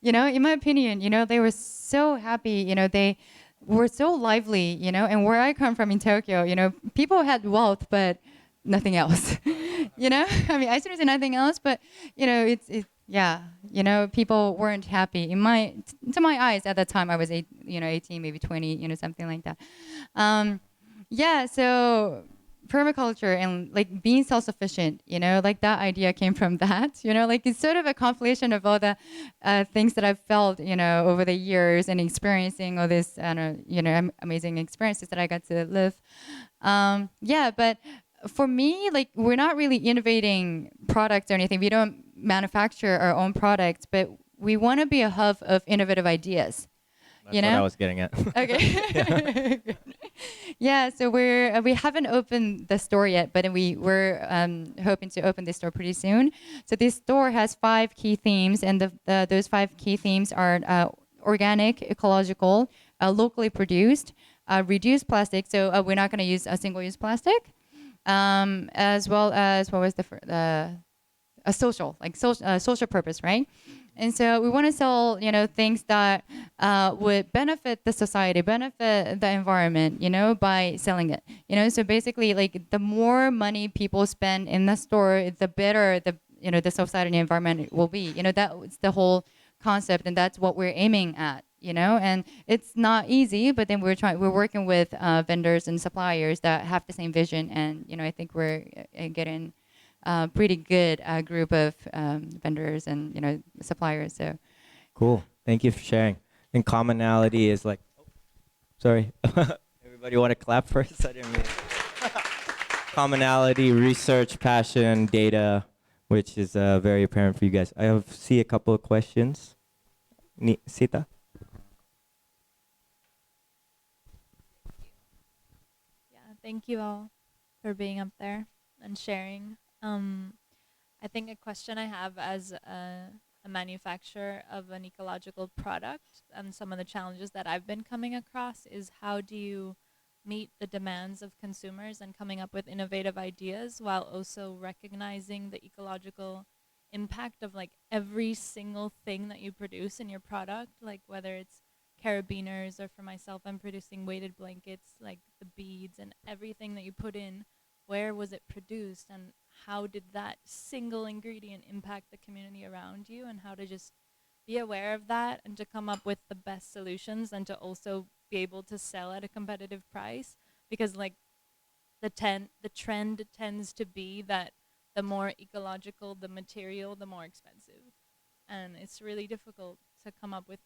In my opinion, they were so happy. They were so lively. And where I come from in Tokyo, people had wealth, but nothing else. I mean, I shouldn't say nothing else, but people weren't happy to my eyes at that time. I was 18, maybe 20, something like that. So permaculture and like being self-sufficient, like that idea came from that, like it's sort of a compilation of all the things that I've felt, over the years and experiencing all this, amazing experiences that I got to live. But for me, like we're not really innovating products or anything. We don't manufacture our own products, but we want to be a hub of innovative ideas. That's what I was getting at. Okay. So we haven't opened the store yet, but we're hoping to open this store pretty soon. So this store has 5 key themes, and those 5 key themes are organic, ecological, locally produced, reduced plastic. So we're not going to use a single-use plastic, as well as what was a social purpose, right? And so we want to sell, things that would benefit the society, benefit the environment, by selling it. So basically, like the more money people spend in the store, the better the society and environment will be. That's the whole concept, and that's what we're aiming at. And it's not easy, but then we're working with vendors and suppliers that have the same vision, and I think we're getting pretty good group of vendors and suppliers. So Cool. Thank you for sharing. And commonality is like, sorry, everybody want to clap first? I didn't mean commonality, research, passion, data, which is very apparent for you guys. I see a couple of questions. Sita? Yeah, thank you all for being up there and sharing. I think a question I have as a manufacturer of an ecological product, and some of the challenges that I've been coming across, is how do you meet the demands of consumers and coming up with innovative ideas while also recognizing the ecological impact of like every single thing that you produce in your product, like whether it's carabiners, or for myself, I'm producing weighted blankets, like the beads and everything that you put in. Where was it produced, and how did that single ingredient impact the community around you, and how to just be aware of that and to come up with the best solutions, and to also be able to sell at a competitive price, because like the trend tends to be that the more ecological the material, the more expensive, and it's really difficult to come up with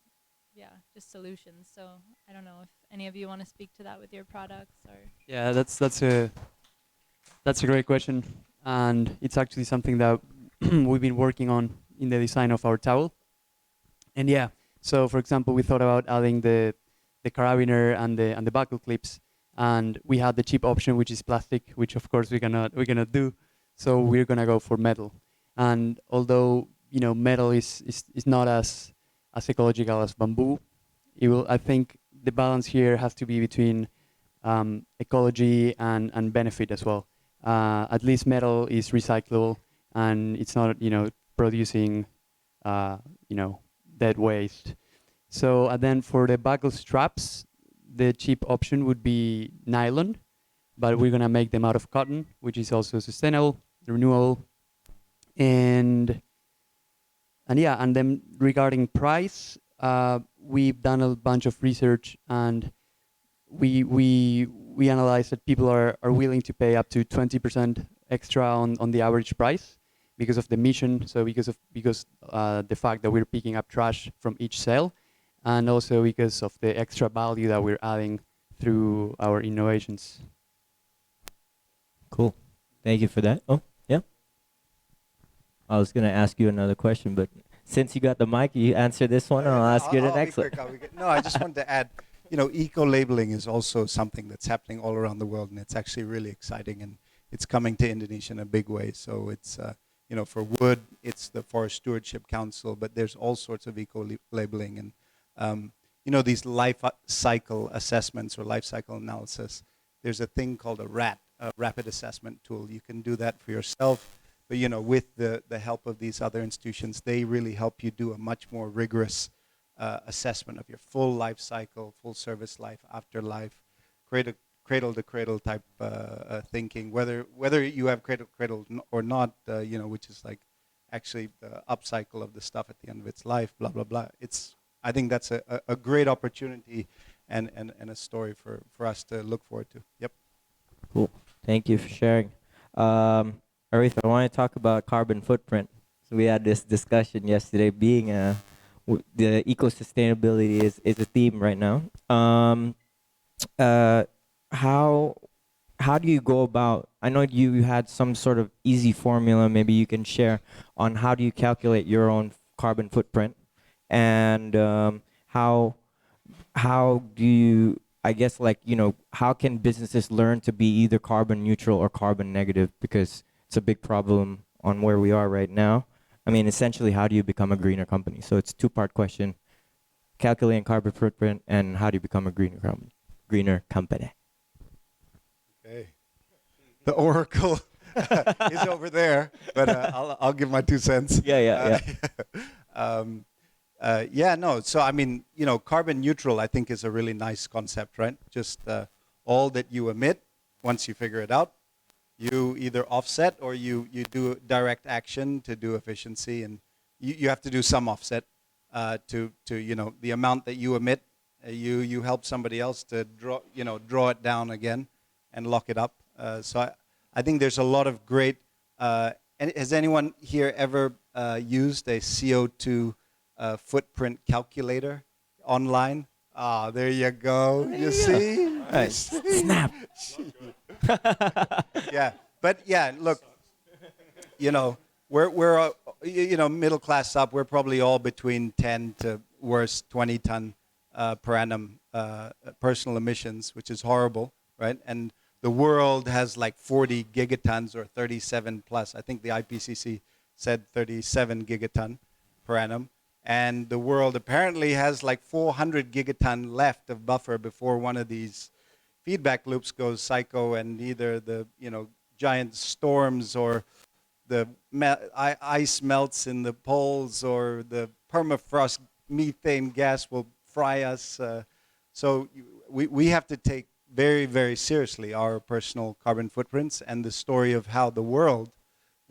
just solutions. So I don't know if any of you want to speak to that with your products, or Yeah, that's a great question, and it's actually something that we've been working on in the design of our towel. And so for example, we thought about adding the carabiner and the buckle clips, and we had the cheap option, which is plastic, which of course we cannot do. So we're gonna go for metal. And although metal is not as ecological as bamboo, I think the balance here has to be between ecology and benefit as well. At least metal is recyclable, and it's not producing dead waste. So and then for the buckle straps, the cheap option would be nylon, but we're gonna make them out of cotton, which is also sustainable, renewable, and yeah. And then regarding price, we've done a bunch of research, and we analyzed that people are willing to pay up to 20% extra on the average price because of the mission. So because the fact that we're picking up trash from each sale, and also because of the extra value that we're adding through our innovations. Cool. Thank you for that. Oh, yeah. I was going to ask you another question, but since you got the mic, you answer this one, and I'll ask you the next one. No, I just wanted to add, eco-labeling is also something that's happening all around the world, and it's actually really exciting, and it's coming to Indonesia in a big way. So it's, for wood, it's the Forest Stewardship Council, but there's all sorts of eco-labeling, and these life cycle assessments or life cycle analysis. There's a thing called a RAT, a rapid assessment tool. You can do that for yourself, but with the help of these other institutions, they really help you do a much more rigorous assessment of your full life cycle, full service life, afterlife, cradle to cradle type thinking. Whether you have cradle to cradle or not, which is like actually the upcycle of the stuff at the end of its life, blah blah blah. I think that's a great opportunity and a story for us to look forward to. Yep. Cool. Thank you for sharing. Arif, I want to talk about carbon footprint. So we had this discussion yesterday, being the eco-sustainability is a theme right now. How do you go about, I know you had some sort of easy formula maybe you can share on how do you calculate your own carbon footprint, and how do you, I guess, how can businesses learn to be either carbon neutral or carbon negative, because it's a big problem on where we are right now. I mean, essentially, how do you become a greener company? So it's a two-part question: calculating carbon footprint, and how do you become a greener company? Okay. The oracle is over there, but I'll give my 2 cents. Yeah. So I mean, carbon neutral, I think, is a really nice concept, right? Just all that you emit, once you figure it out, you either offset or you do direct action to do efficiency, and you have to do some offset to the amount that you emit. You help somebody else to draw it down again and lock it up. So I think there's a lot of great. Has anyone here ever used a CO2 footprint calculator online? Ah, there you go. You see? Right. Snap. Yeah, but yeah, look, we're middle class up. We're probably all between 10 to worse 20 ton per annum personal emissions, which is horrible, right? And the world has like 40 gigatons or 37 plus. I think the IPCC said 37 gigaton per annum. And the world apparently has like 400 gigaton left of buffer before one of these feedback loops goes psycho, and either the giant storms or the ice melts in the poles, or the permafrost methane gas will fry us. So we have to take very, very seriously our personal carbon footprints and the story of how the world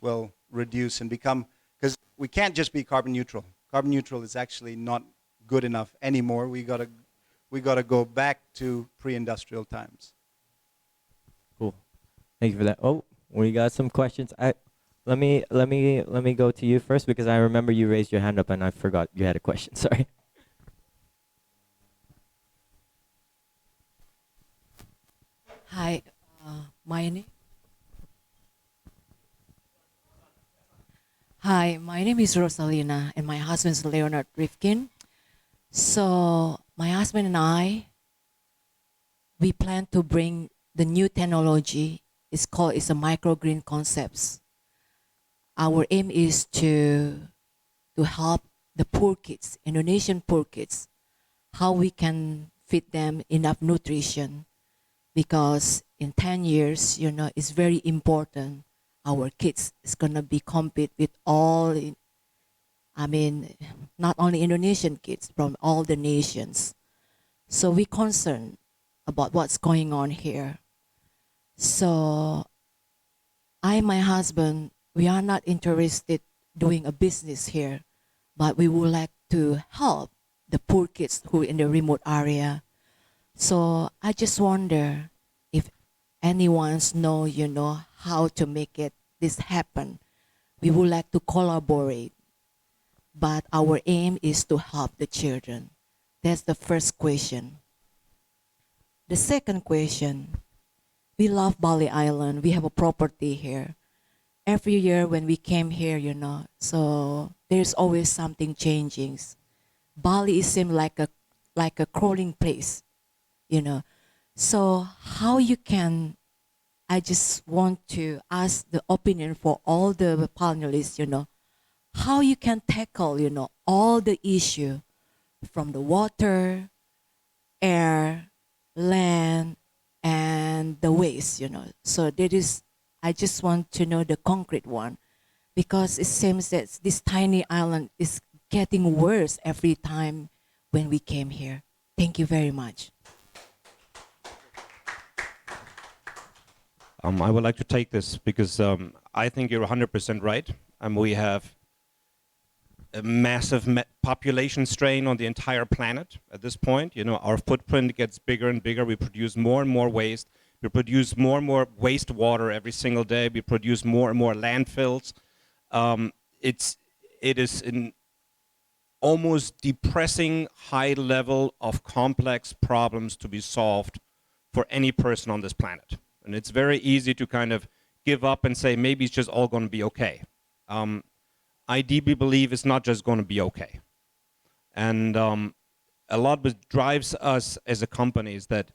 will reduce and become, because we can't just be carbon neutral. Carbon neutral is actually not good enough anymore. We gotta go back to pre-industrial times. Cool. Thank you for that. Oh, we got some questions. Let me go to you first, because I remember you raised your hand up and I forgot you had a question. Sorry. Hi, my name. Hi, my name is Rosalina, and my husband is Leonard Rifkin. So my husband and I, we plan to bring the new technology. It's a microgreen concepts. Our aim is to help the poor kids, Indonesian poor kids, how we can feed them enough nutrition, because in 10 years, it's very important. Our kids is gonna be compete with all, not only Indonesian kids from all the nations. So we concerned about what's going on here. So I and my husband, we are not interested doing a business here, but we would like to help the poor kids who are in the remote area. So I just wonder if anyone's know, how to make this happen. We would like to collaborate, but our aim is to help the children. That's the first question. The second question, we love Bali Island. We have a property here. Every year when we came here, so there's always something changing. Bali seems like a crawling place, So how you can, I just want to ask the opinion for all the panelists, how you can tackle, all the issue from the water, air, land, and the waste, So that is, I just want to know the concrete one, because it seems that this tiny island is getting worse every time when we came here. Thank you very much. I would like to take this because I think you're 100% right. We have a massive population strain on the entire planet at this point. Our footprint gets bigger and bigger. We produce more and more waste. We produce more and more wastewater every single day. We produce more and more landfills. It is an almost depressing high level of complex problems to be solved for any person on this planet. And it's very easy to kind of give up and say, maybe it's just all going to be okay. I deeply believe it's not just going to be okay. And a lot what drives us as a company is that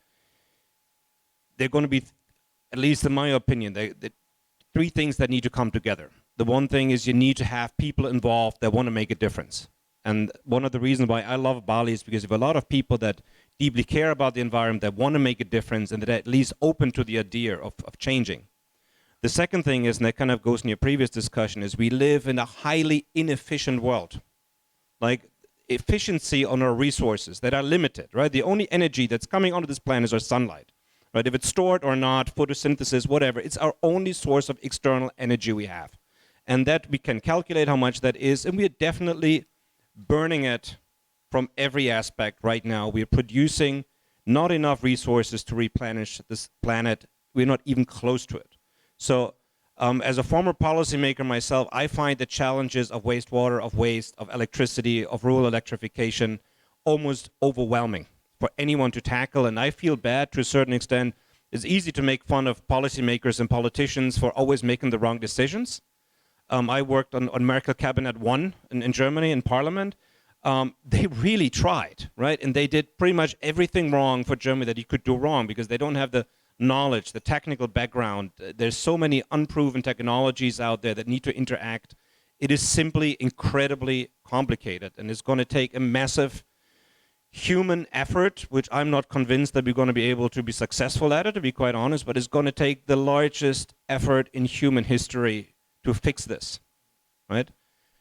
they're going to be, at least in my opinion, the three things that need to come together. The one thing is you need to have people involved that want to make a difference. And one of the reasons why I love Bali is because you have a lot of people that deeply care about the environment, that want to make a difference, and that are at least open to the idea of changing. The second thing is, and that kind of goes in your previous discussion, is we live in a highly inefficient world. Like efficiency on our resources that are limited, right? The only energy that's coming onto this planet is our sunlight, right? If it's stored or not, photosynthesis, whatever, it's our only source of external energy we have. And that we can calculate how much that is, and we are definitely burning it from every aspect right now. We are producing not enough resources to replenish this planet. We're not even close to it. So as a former policymaker myself, I find the challenges of wastewater, of waste, of electricity, of rural electrification almost overwhelming for anyone to tackle. And I feel bad to a certain extent. It's easy to make fun of policymakers and politicians for always making the wrong decisions. I worked on Merkel Cabinet 1 in Germany in Parliament. They really tried, right? And they did pretty much everything wrong for Germany that you could do wrong because they don't have the knowledge, the technical background. There's so many unproven technologies out there that need to interact. It is simply incredibly complicated, and it's going to take a massive human effort, which I'm not convinced that we're going to be able to be successful at it, to be quite honest, but it's going to take the largest effort in human history to fix this, right?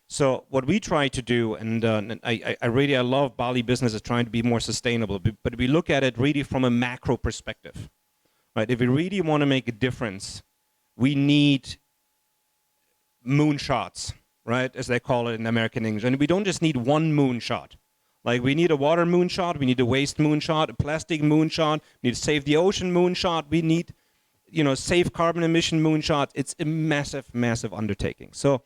So what we try to do, and I really love Bali business as trying to be more sustainable, but we look at it really from a macro perspective, right? If we really want to make a difference, we need moonshots, right, as they call it in American English. And we don't just need one moonshot. Like we need a water moonshot, we need a waste moonshot, a plastic moonshot, we need to save the ocean moonshot, we need, safe carbon emission moonshot. It's a massive, massive undertaking. So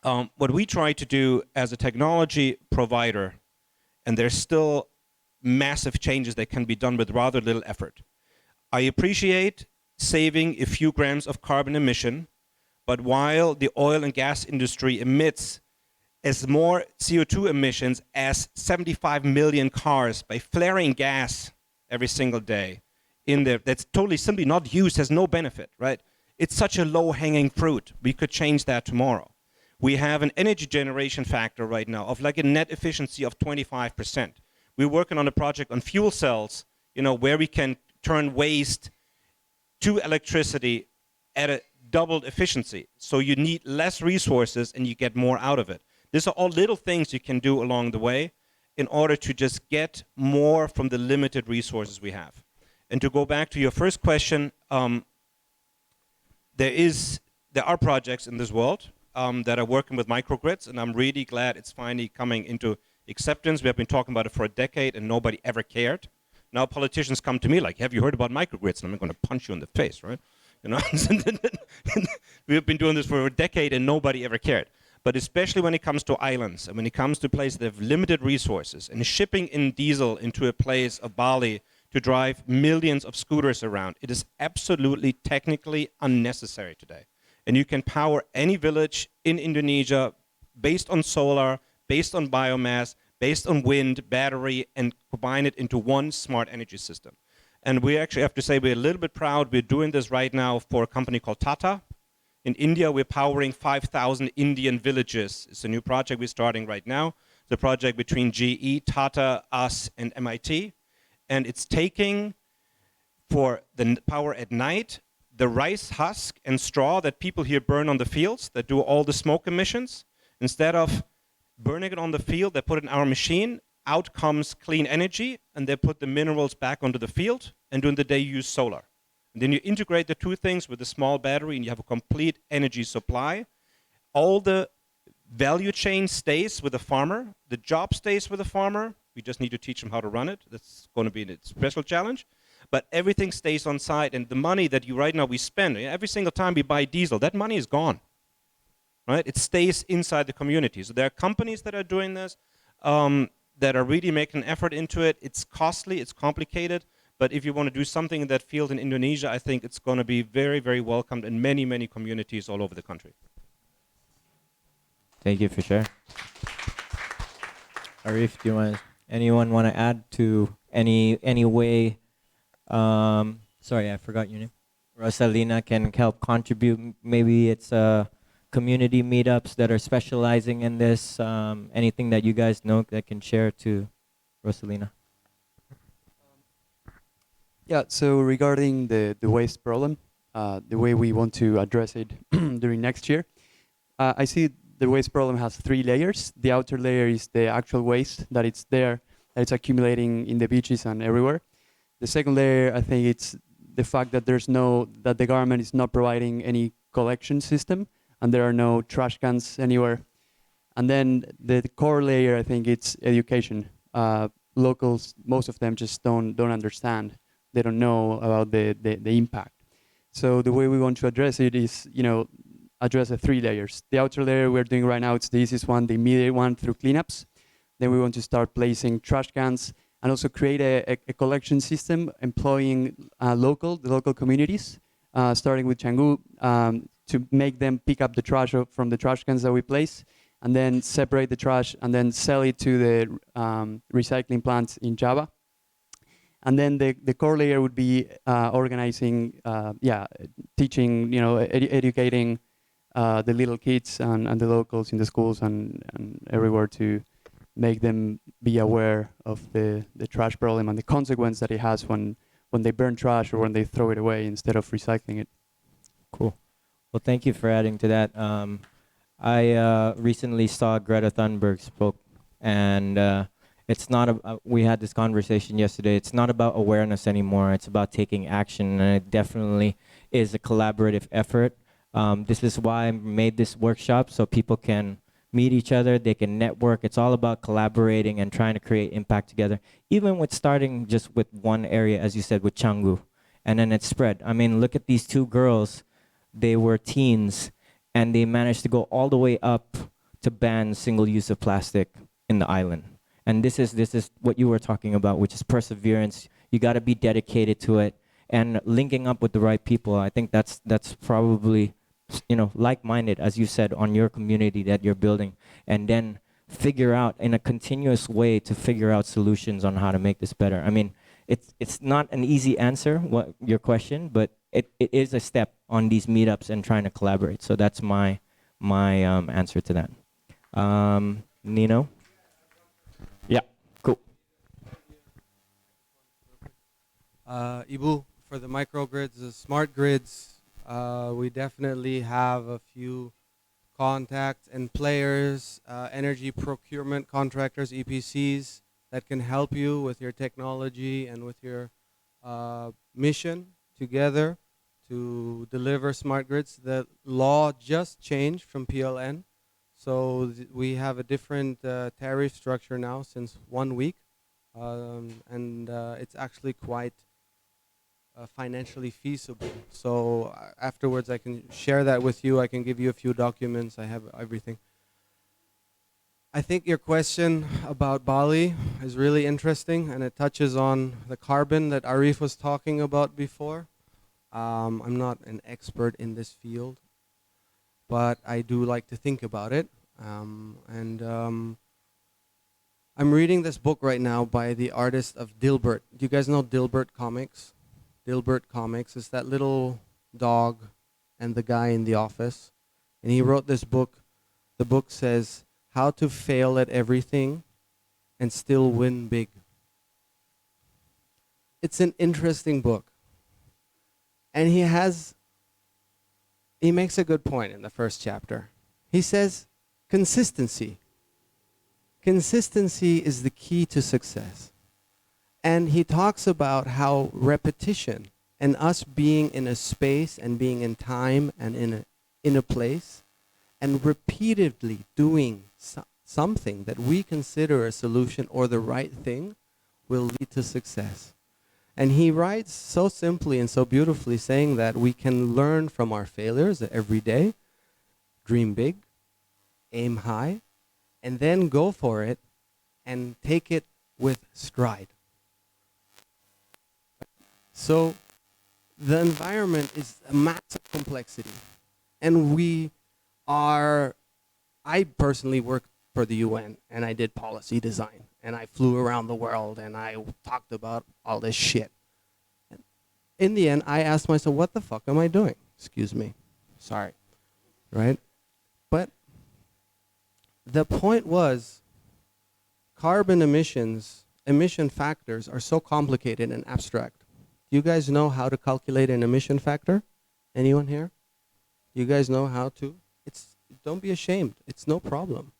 what we try to do as a technology provider, and there's still massive changes that can be done with rather little effort. I appreciate saving a few grams of carbon emission, but while the oil and gas industry emits as more CO2 emissions as 75 million cars by flaring gas every single day, in there that's totally simply not used, has no benefit, right? It's such a low-hanging fruit. We could change that tomorrow. We have an energy generation factor right now of like a net efficiency of 25%. We're working on a project on fuel cells, where we can turn waste to electricity at a doubled efficiency. So you need less resources and you get more out of it. These are all little things you can do along the way in order to just get more from the limited resources we have. And to go back to your first question, there are projects in this world that are working with microgrids, and I'm really glad it's finally coming into acceptance. We have been talking about it for a decade and nobody ever cared. Now politicians come to me like, have you heard about microgrids? And I'm going to punch you in the face, right? We've been doing this for a decade and nobody ever cared. But especially when it comes to islands and when it comes to places that have limited resources, and shipping in diesel into a place of Bali to drive millions of scooters around, it is absolutely technically unnecessary today. And you can power any village in Indonesia based on solar, based on biomass, based on wind, battery, and combine it into one smart energy system. And we actually have to say we're a little bit proud. We're doing this right now for a company called Tata. In India, we're powering 5,000 Indian villages. It's a new project we're starting right now. It's a project between GE, Tata, us, and MIT. And it's taking, for the power at night, the rice husk and straw that people here burn on the fields that do all the smoke emissions. Instead of burning it on the field, they put it in our machine. Out comes clean energy, and they put the minerals back onto the field, and during the day you use solar. And then you integrate the two things with a small battery, and you have a complete energy supply. All the value chain stays with the farmer. The job stays with the farmer. We just need to teach them how to run it. That's going to be a special challenge. But everything stays on site, and the money that right now we spend, every single time we buy diesel, that money is gone. Right? It stays inside the community. So there are companies that are doing this, that are really making an effort into it. It's costly, it's complicated, but if you want to do something in that field in Indonesia, I think it's going to be very, very welcomed in many, many communities all over the country. Thank you for sharing. Arif, anyone want to add to any way? Sorry, I forgot your name. Rosalina can help contribute. Maybe it's community meetups that are specializing in this. Anything that you guys know that can share to Rosalina? Yeah, so regarding the waste problem, the way we want to address it during next year, I see the waste problem has 3 layers. The outer layer is the actual waste that it's there, that it's accumulating in the beaches and everywhere. The second layer, I think it's the fact that that the government is not providing any collection system, and there are no trash cans anywhere. And then the core layer, I think it's education. Locals, most of them just don't understand. They don't know about the impact. So the way we want to address it is, address the 3 layers. The outer layer we're doing right now, it's the easiest one, the immediate one through cleanups. Then we want to start placing trash cans and also create a collection system employing the local communities, starting with Canggu, to make them pick up the trash from the trash cans that we place, and then separate the trash and then sell it to the recycling plants in Java. And then the core layer would be organizing, teaching, educating the little kids and the locals in the schools and everywhere to make them be aware of the trash problem and the consequence that it has when they burn trash or when they throw it away instead of recycling it. Cool. Well, thank you for adding to that. I recently saw Greta Thunberg spoke, and it's not. We had this conversation yesterday. It's not about awareness anymore. It's about taking action, and it definitely is a collaborative effort. This is why I made this workshop, so people can meet each other, they can network. It's all about collaborating and trying to create impact together, even with starting just with one area, as you said, with Canggu, and then it spread. I mean, look at these 2 girls. They were teens, and they managed to go all the way up to ban single use of plastic in the island. And this is what you were talking about, which is perseverance. You got to be dedicated to it and linking up with the right people. I think that's probably, like-minded, as you said, on your community that you're building, and then figure out in a continuous way to figure out solutions on how to make this better. I mean, it's not an easy answer, what your question, but it is a step on these meetups and trying to collaborate. So that's my answer to that. Nino? Yeah, cool. Ibu, for the microgrids, the smart grids, we definitely have a few contacts and players, energy procurement contractors, EPCs, that can help you with your technology and with your mission together to deliver smart grids. The law just changed from PLN, so we have a different tariff structure now since 1 week, and it's actually quite financially feasible. So afterwards I can share that with you. I can give you a few documents. I have everything. I think your question about Bali is really interesting, and it touches on the carbon that Arif was talking about before. I'm not an expert in this field, but I do like to think about it. I'm reading this book right now by the artist of Dilbert. Do you guys know Dilbert Comics? Dilbert Comics is that little dog and the guy in the office. And he wrote this book. The book says, How to Fail at Everything and Still Win Big. It's an interesting book. And he makes a good point in the first chapter. He says, consistency. Consistency is the key to success. And he talks about how repetition and us being in a space and being in time and in a place and repeatedly doing something that we consider a solution or the right thing will lead to success. And he writes so simply and so beautifully, saying that we can learn from our failures every day, dream big, aim high, and then go for it and take it with stride. So the environment is a massive complexity. And I personally worked for the UN, and I did policy design, and I flew around the world, and I talked about all this shit. And in the end, I asked myself, what the fuck am I doing? Excuse me. Sorry. Right? But the point was, carbon emission factors are so complicated and abstract. Do you guys know how to calculate an emission factor? Anyone here? You guys know how to? Don't be ashamed. It's no problem.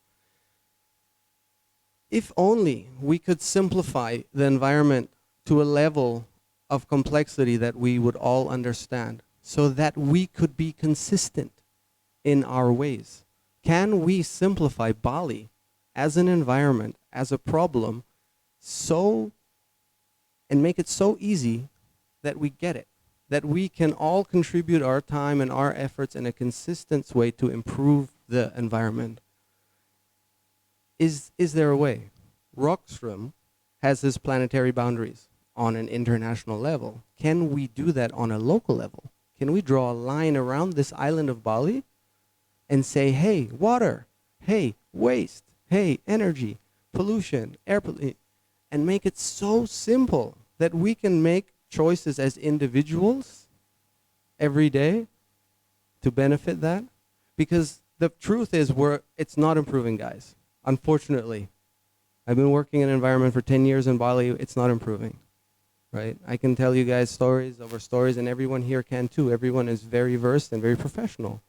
If only we could simplify the environment to a level of complexity that we would all understand, so that we could be consistent in our ways. Can we simplify Bali as an environment, as a problem, and make it so easy that we get it, that we can all contribute our time and our efforts in a consistent way to improve the environment? Is there a way? Rockström has his planetary boundaries on an international level. Can we do that on a local level? Can we draw a line around this island of Bali and say, hey, water, hey, waste, hey, energy, pollution, air pollution, and make it so simple that we can make choices as individuals every day to benefit that? Because the truth is it's not improving, guys. Unfortunately. I've been working in an environment for 10 years in Bali. It's not improving, right? I can tell you guys stories over stories, and everyone here can too. Everyone is very versed and very professional.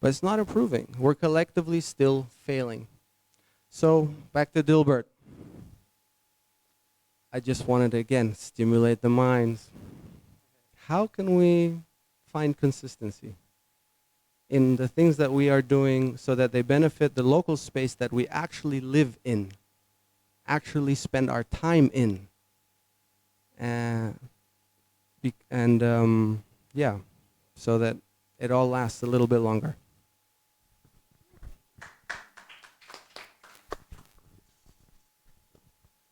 But it's not improving. We're collectively still failing. So back to Dilbert. I just wanted to, again, stimulate the minds. How can we find consistency in the things that we are doing so that they benefit the local space that we actually live in, actually spend our time in? Yeah, so that it all lasts a little bit longer.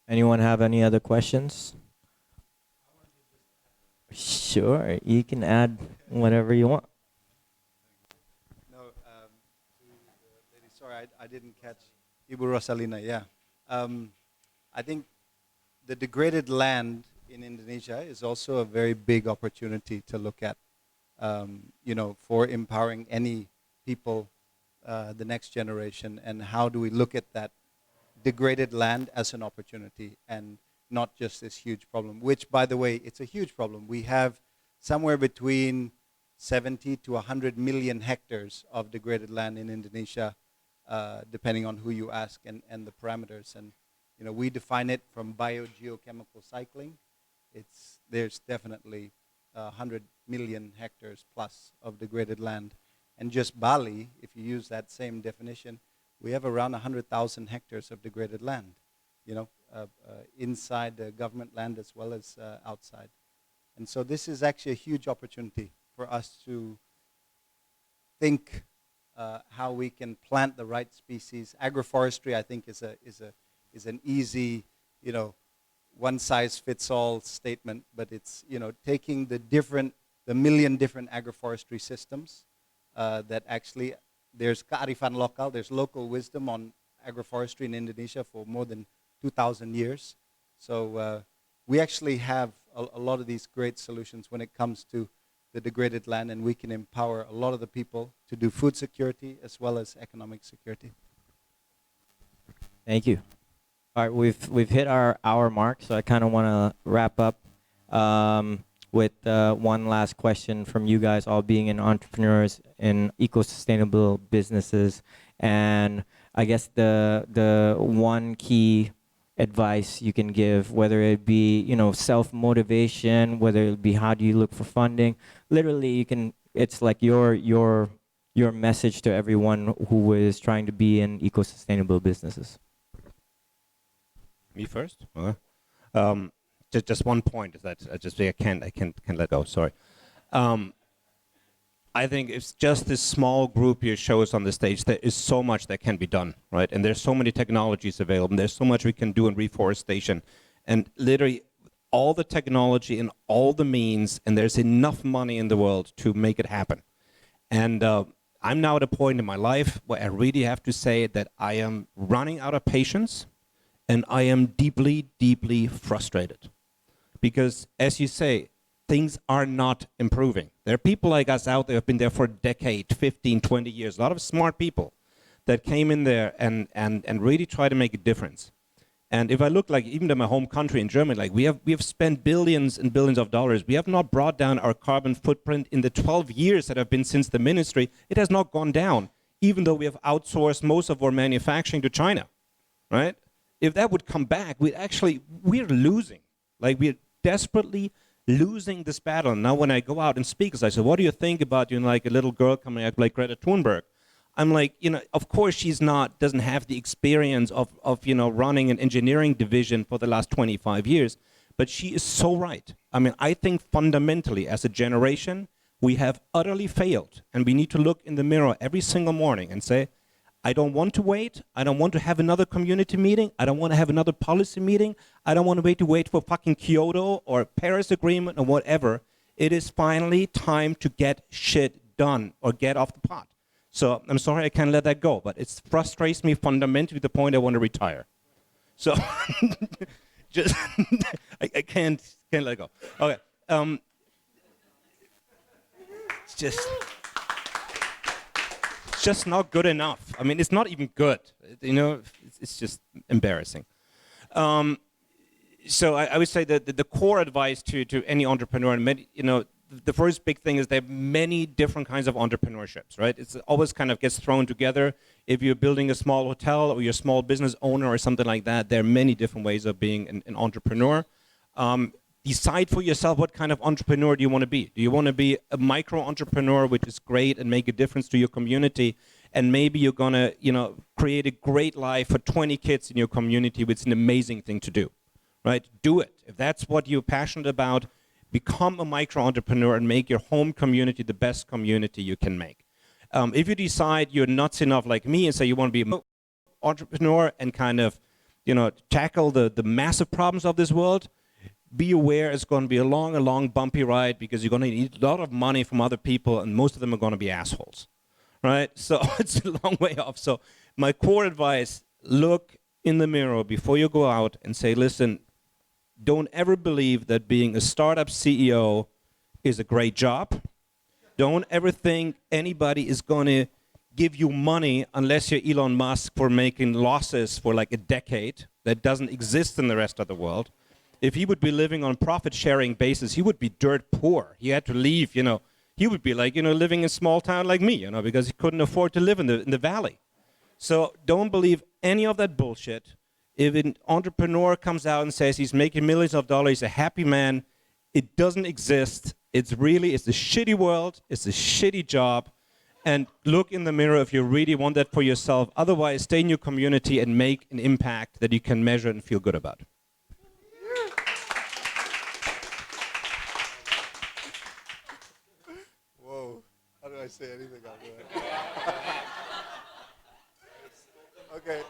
Anyone have any other questions? Sure, you can add whatever you want. No, to the lady, sorry, I didn't catch Ibu Rosalina, yeah. I think the degraded land in Indonesia is also a very big opportunity to look at, for empowering any people, the next generation, and how do we look at that degraded land as an opportunity and not just this huge problem, which, by the way, it's a huge problem. We have somewhere between 70 to 100 million hectares of degraded land in Indonesia, depending on who you ask and the parameters. And we define it from biogeochemical cycling. There's definitely 100 million hectares plus of degraded land. And just Bali, if you use that same definition, we have around 100,000 hectares of degraded land, inside the government land as well as outside. And so this is actually a huge opportunity for us to think how we can plant the right species. Agroforestry, I think, is an easy, one-size-fits-all statement, but it's taking the million different agroforestry systems that actually there's kearifan lokal, there's local wisdom on agroforestry in Indonesia for more than 2,000 years. So we actually have a lot of these great solutions when it comes to the degraded land, and we can empower a lot of the people to do food security as well as economic security. Thank you. All right, we've hit our hour mark, so I kind of want to wrap up with one last question from you guys, all being in entrepreneurs in eco-sustainable businesses, and I guess the one key advice you can give, whether it be self-motivation, whether it be how do you look for funding. Literally, it's like your message to everyone who is trying to be in eco-sustainable businesses. Me first? Just one point is that I can't let go. Sorry. I think it's just this small group here shows on the stage. There is so much that can be done, right? And there's so many technologies available. And there's so much we can do in reforestation, and literally all the technology and all the means. And there's enough money in the world to make it happen. And I'm now at a point in my life where I really have to say that I am running out of patience, and I am deeply, deeply frustrated. Because, as you say, things are not improving. There are people like us out there who have been there for a decade, 15, 20 years, a lot of smart people that came in there and really try to make a difference. And if I look like even to my home country in Germany, like we have spent billions and billions of dollars. We have not brought down our carbon footprint in the 12 years that have been since the ministry. It has not gone down, even though we have outsourced most of our manufacturing to China, right? If that would come back, we're losing. Like we're desperately losing this battle. And now when I go out and speak, I say, what do you think about like a little girl coming out like Greta Thunberg? I'm like, of course she's doesn't have the experience of running an engineering division for the last 25 years, but she is so right. I mean, I think fundamentally as a generation, we have utterly failed, and we need to look in the mirror every single morning and say, I don't want to wait. I don't want to have another community meeting. I don't want to have another policy meeting. I don't want to wait for fucking Kyoto or Paris Agreement or whatever. It is finally time to get shit done or get off the pot. So I'm sorry I can't let that go, but it frustrates me fundamentally to the point I want to retire. So just I can't let it go. Okay. It's just not good enough. I mean, it's not even good. It's just embarrassing. So I would say that the core advice to any entrepreneur, and the first big thing is there are many different kinds of entrepreneurships, right? It's always kind of gets thrown together. If you're building a small hotel or you're a small business owner or something like that, there are many different ways of being an entrepreneur. Decide for yourself what kind of entrepreneur do you want to be. Do you want to be a micro entrepreneur, which is great and make a difference to your community, and maybe you're going to create a great life for 20 kids in your community, which is an amazing thing to do, right? Do it. If that's what you're passionate about, become a micro entrepreneur and make your home community the best community you can make. If you decide you're nuts enough like me and say you want to be an entrepreneur and kind of tackle the massive problems of this world, be aware it's going to be a long, bumpy ride, because you're going to need a lot of money from other people, and most of them are going to be assholes, right? So it's a long way off. So my core advice, look in the mirror before you go out and say, listen, don't ever believe that being a startup CEO is a great job. Don't ever think anybody is going to give you money unless you're Elon Musk for making losses for like a decade. That doesn't exist in the rest of the world. If he would be living on profit-sharing basis, he would be dirt poor. He had to leave, you know. He would be like, you know, living in a small town like me, you know, because he couldn't afford to live in the valley. So don't believe any of that bullshit. If an entrepreneur comes out and says he's making millions of dollars, he's a happy man, it doesn't exist. It's a shitty world, it's a shitty job. And look in the mirror if you really want that for yourself. Otherwise, stay in your community and make an impact that you can measure and feel good about. Whoa, how do I say anything after that? Okay.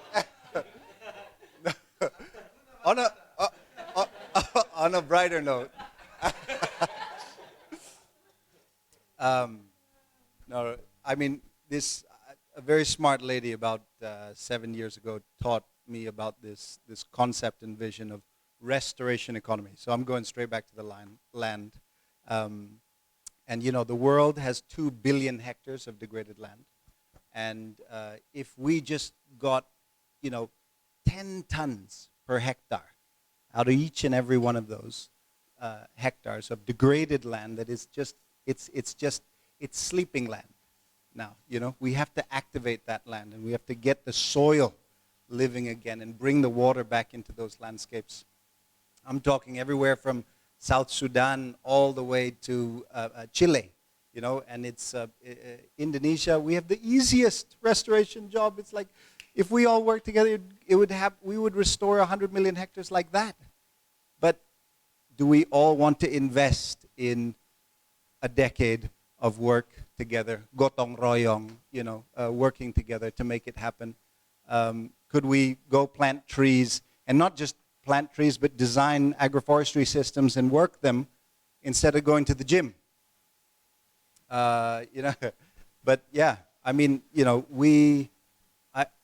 On a brighter note. No, I mean, a very smart lady about 7 years ago taught me about this concept and vision of restoration economy. So I'm going straight back to the land. And you know, the world has 2 billion hectares of degraded land. And if we just got, you know, 10 tons per hectare out of each and every one of those hectares of degraded land that is just, it's sleeping land. Now, you know, we have to activate that land, and we have to get the soil living again and bring the water back into those landscapes. I'm talking everywhere from South Sudan all the way to Chile, you know, and it's Indonesia. We have the easiest restoration job. It's like, if we all work together, we would restore 100 million hectares like that. But do we all want to invest in a decade of work together, gotong royong, you know, working together to make it happen? Could we go plant trees, and not just plant trees, but design agroforestry systems and work them instead of going to the gym? You know, but yeah, I mean, you know,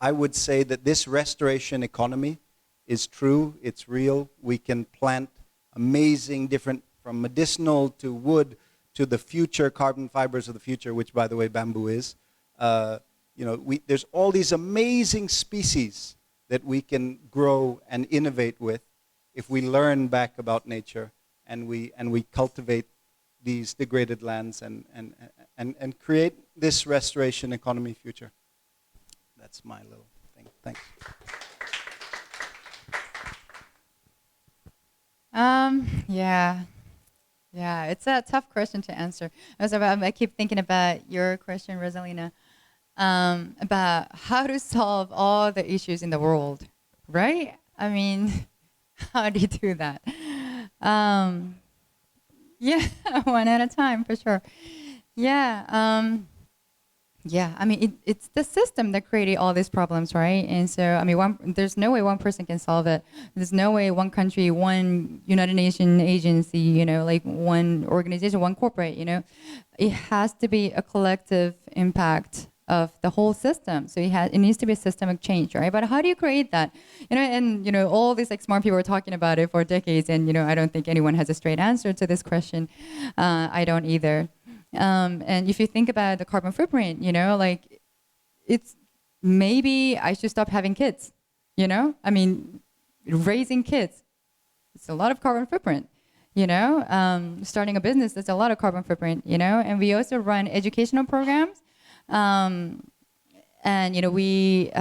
I would say that this restoration economy is true, it's real. We can plant amazing different, from medicinal to wood to the future carbon fibers of the future, which by the way bamboo is. You know, there's all these amazing species that we can grow and innovate with if we learn back about nature and we cultivate these degraded lands and create this restoration economy future. That's my little thing. Thanks. Yeah, it's a tough question to answer. I keep thinking about your question, Rosalina, about how to solve all the issues in the world, right? I mean, how do you do that? Yeah, one at a time, for sure. Yeah, I mean, it's the system that created all these problems, right? And so, I mean, there's no way one person can solve it. There's no way one country, one United Nations agency, you know, like one organization, one corporate, you know. It has to be a collective impact of the whole system. So it needs to be a systemic change, right? But how do you create that? You know, and, you know, all these like smart people are talking about it for decades, and, you know, I don't think anyone has a straight answer to this question. I don't either. And if you think about the carbon footprint, you know, like, it's maybe I should stop having kids, you know? I mean, raising kids, it's a lot of carbon footprint, you know? Starting a business, that's a lot of carbon footprint, you know? And we also run educational programs. And, you know, we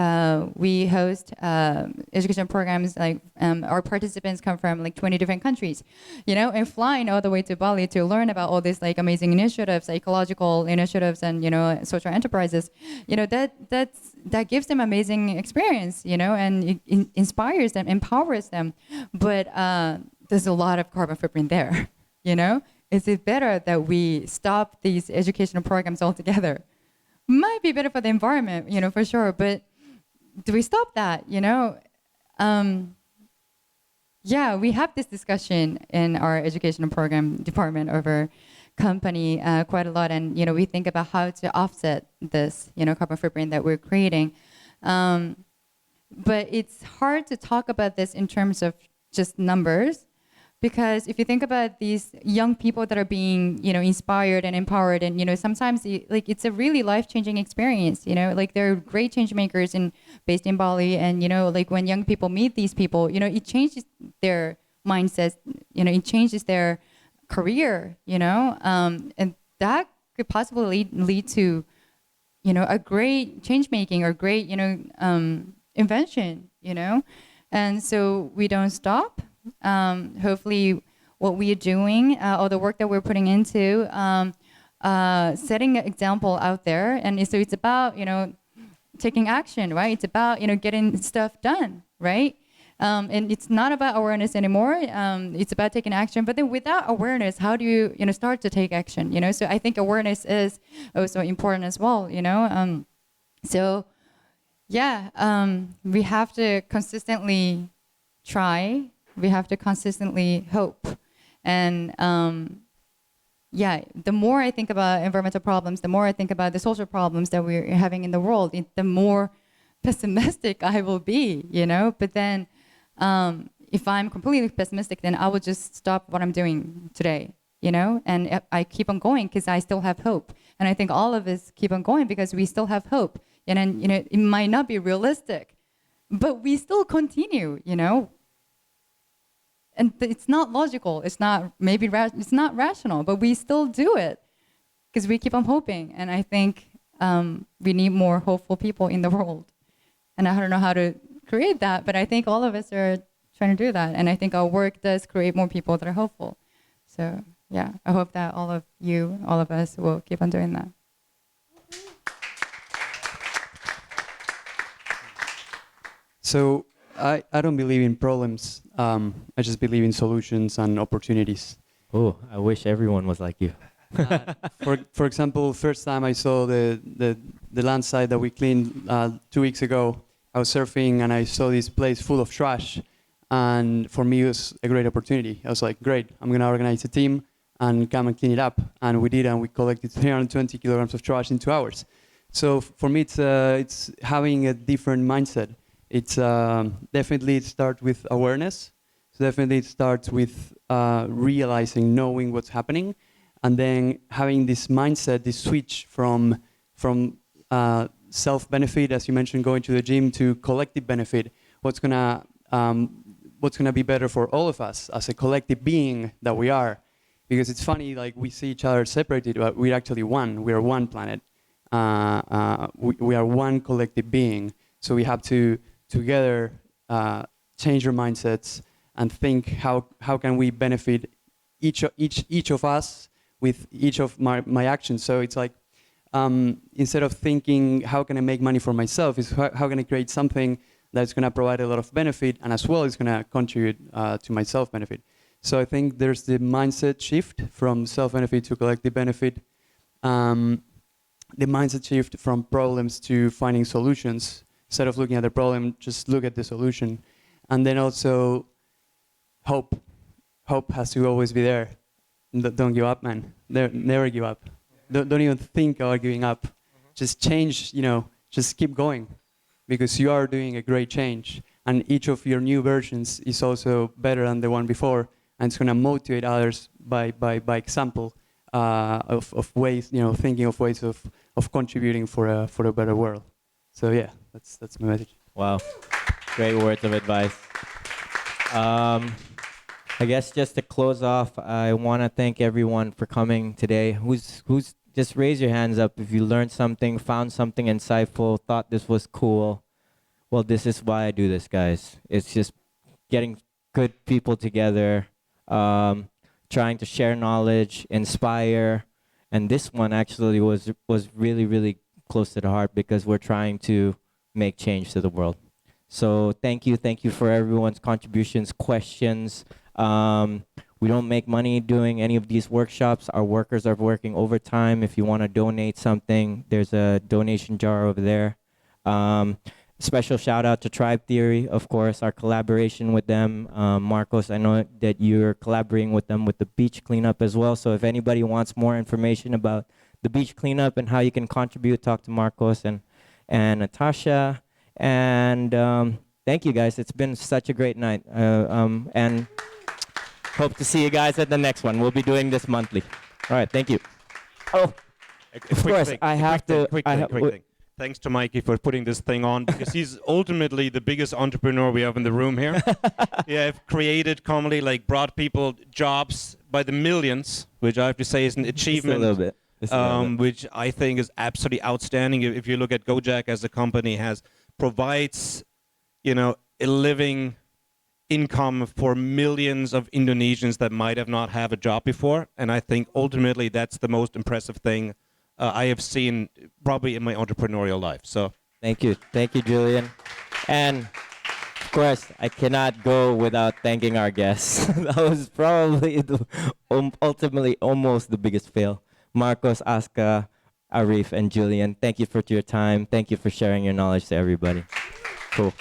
host education programs, like our participants come from like 20 different countries, you know, and flying all the way to Bali to learn about all these like amazing initiatives, ecological initiatives, and, you know, social enterprises, you know, that gives them amazing experience, you know, and it inspires them, empowers them. But there's a lot of carbon footprint there, you know. Is it better that we stop these educational programs altogether? Might be better for the environment, you know, for sure. But do we stop that, you know? Yeah, we have this discussion in our educational program department over company quite a lot. And, you know, we think about how to offset this, you know, carbon footprint that we're creating. But it's hard to talk about this in terms of just numbers. Because if you think about these young people that are being, inspired and empowered, and sometimes it's a really life-changing experience. Like they're great change makers based in Bali, and like when young people meet these people, it changes their mindsets. It changes their career. And that could possibly lead to, a great change making or great, invention. And so we don't stop. Hopefully what we are doing, or the work that we're putting into, setting an example out there. And so it's about, taking action, right? It's about, getting stuff done, right? And it's not about awareness anymore. It's about taking action. But then without awareness, how do you, start to take action? So I think awareness is also important as well, So yeah, we have to consistently try. We have to consistently hope. And yeah, the more I think about environmental problems, the more I think about the social problems that we're having in the world, the more pessimistic I will be, But then if I'm completely pessimistic, then I will just stop what I'm doing today, And I keep on going because I still have hope. And I think all of us keep on going because we still have hope. And then, it might not be realistic, but we still continue, And it's not logical. It's not it's not rational, but we still do it because we keep on hoping. And I think we need more hopeful people in the world. And I don't know how to create that, but I think all of us are trying to do that. And I think our work does create more people that are hopeful. So yeah, I hope that all of us will keep on doing that. So I don't believe in problems. I just believe in solutions and opportunities. Oh, I wish everyone was like you. For example, first time I saw the landside that we cleaned 2 weeks ago, I was surfing and I saw this place full of trash. And for me, it was a great opportunity. I was like, great, I'm going to organize a team and come and clean it up. And we did, and we collected 320 kilograms of trash in 2 hours. So for me, it's having a different mindset. It's definitely it starts with awareness. So definitely it starts with realizing, knowing what's happening, and then having this mindset, this switch from self-benefit, as you mentioned, going to the gym, to collective benefit. What's gonna be better for all of us as a collective being that we are? Because it's funny, like we see each other separated, but we're actually one. We are one planet. We are one collective being. So we have to together change our mindsets and think how can we benefit each of us with each of my actions. So it's like instead of thinking how can I make money for myself, is how can I create something that's going to provide a lot of benefit and as well is going to contribute to my self-benefit. So I think there's the mindset shift from self-benefit to collective benefit, the mindset shift from problems to finding solutions. Instead of looking at the problem, just look at the solution. And then also hope. Hope has to always be there. Don't give up, man. Never give up. Don't even think about giving up. Just change, just keep going. Because you are doing a great change. And each of your new versions is also better than the one before. And it's going to motivate others by example of ways, thinking of ways of contributing for a better world. So yeah, that's my message. Wow, great words of advice. I guess just to close off, I want to thank everyone for coming today. Who's just raise your hands up if you learned something, found something insightful, thought this was cool. Well, this is why I do this, guys. It's just getting good people together, trying to share knowledge, inspire, and this one actually was really, really close to the heart because we're trying to make change to the world. So thank you for everyone's contributions, questions. We don't make money doing any of these workshops. Our workers are working overtime. If you want to donate something, there's a donation jar over there. Special shout out to Tribe Theory, of course, our collaboration with them. Marcos, I know that you're collaborating with them with the beach cleanup as well. So if anybody wants more information about the beach cleanup and how you can contribute, talk to Marcos and Natasha. And thank you guys. It's been such a great night. And Hope to see you guys at the next one. We'll be doing this monthly. All right, thank you. Oh, of course, I have to. Quick I thing. Thanks to Mikey for putting this thing on, because he's ultimately the biggest entrepreneur we have in the room here. Yeah, I've created commonly, like, brought people jobs by the millions, which I have to say is an achievement. Just a little bit. Just a little bit. Which I think is absolutely outstanding. If you look at Gojek as a company, provides, a living income for millions of Indonesians that might have not have a job before, and I think ultimately that's the most impressive thing I have seen probably in my entrepreneurial life. So Thank you, Julian, and of course I cannot go without thanking our guests. That was probably ultimately almost the biggest fail. Marcos, Aska, Arif, and Julian, thank you for your time. Thank you for sharing your knowledge to everybody. Cool.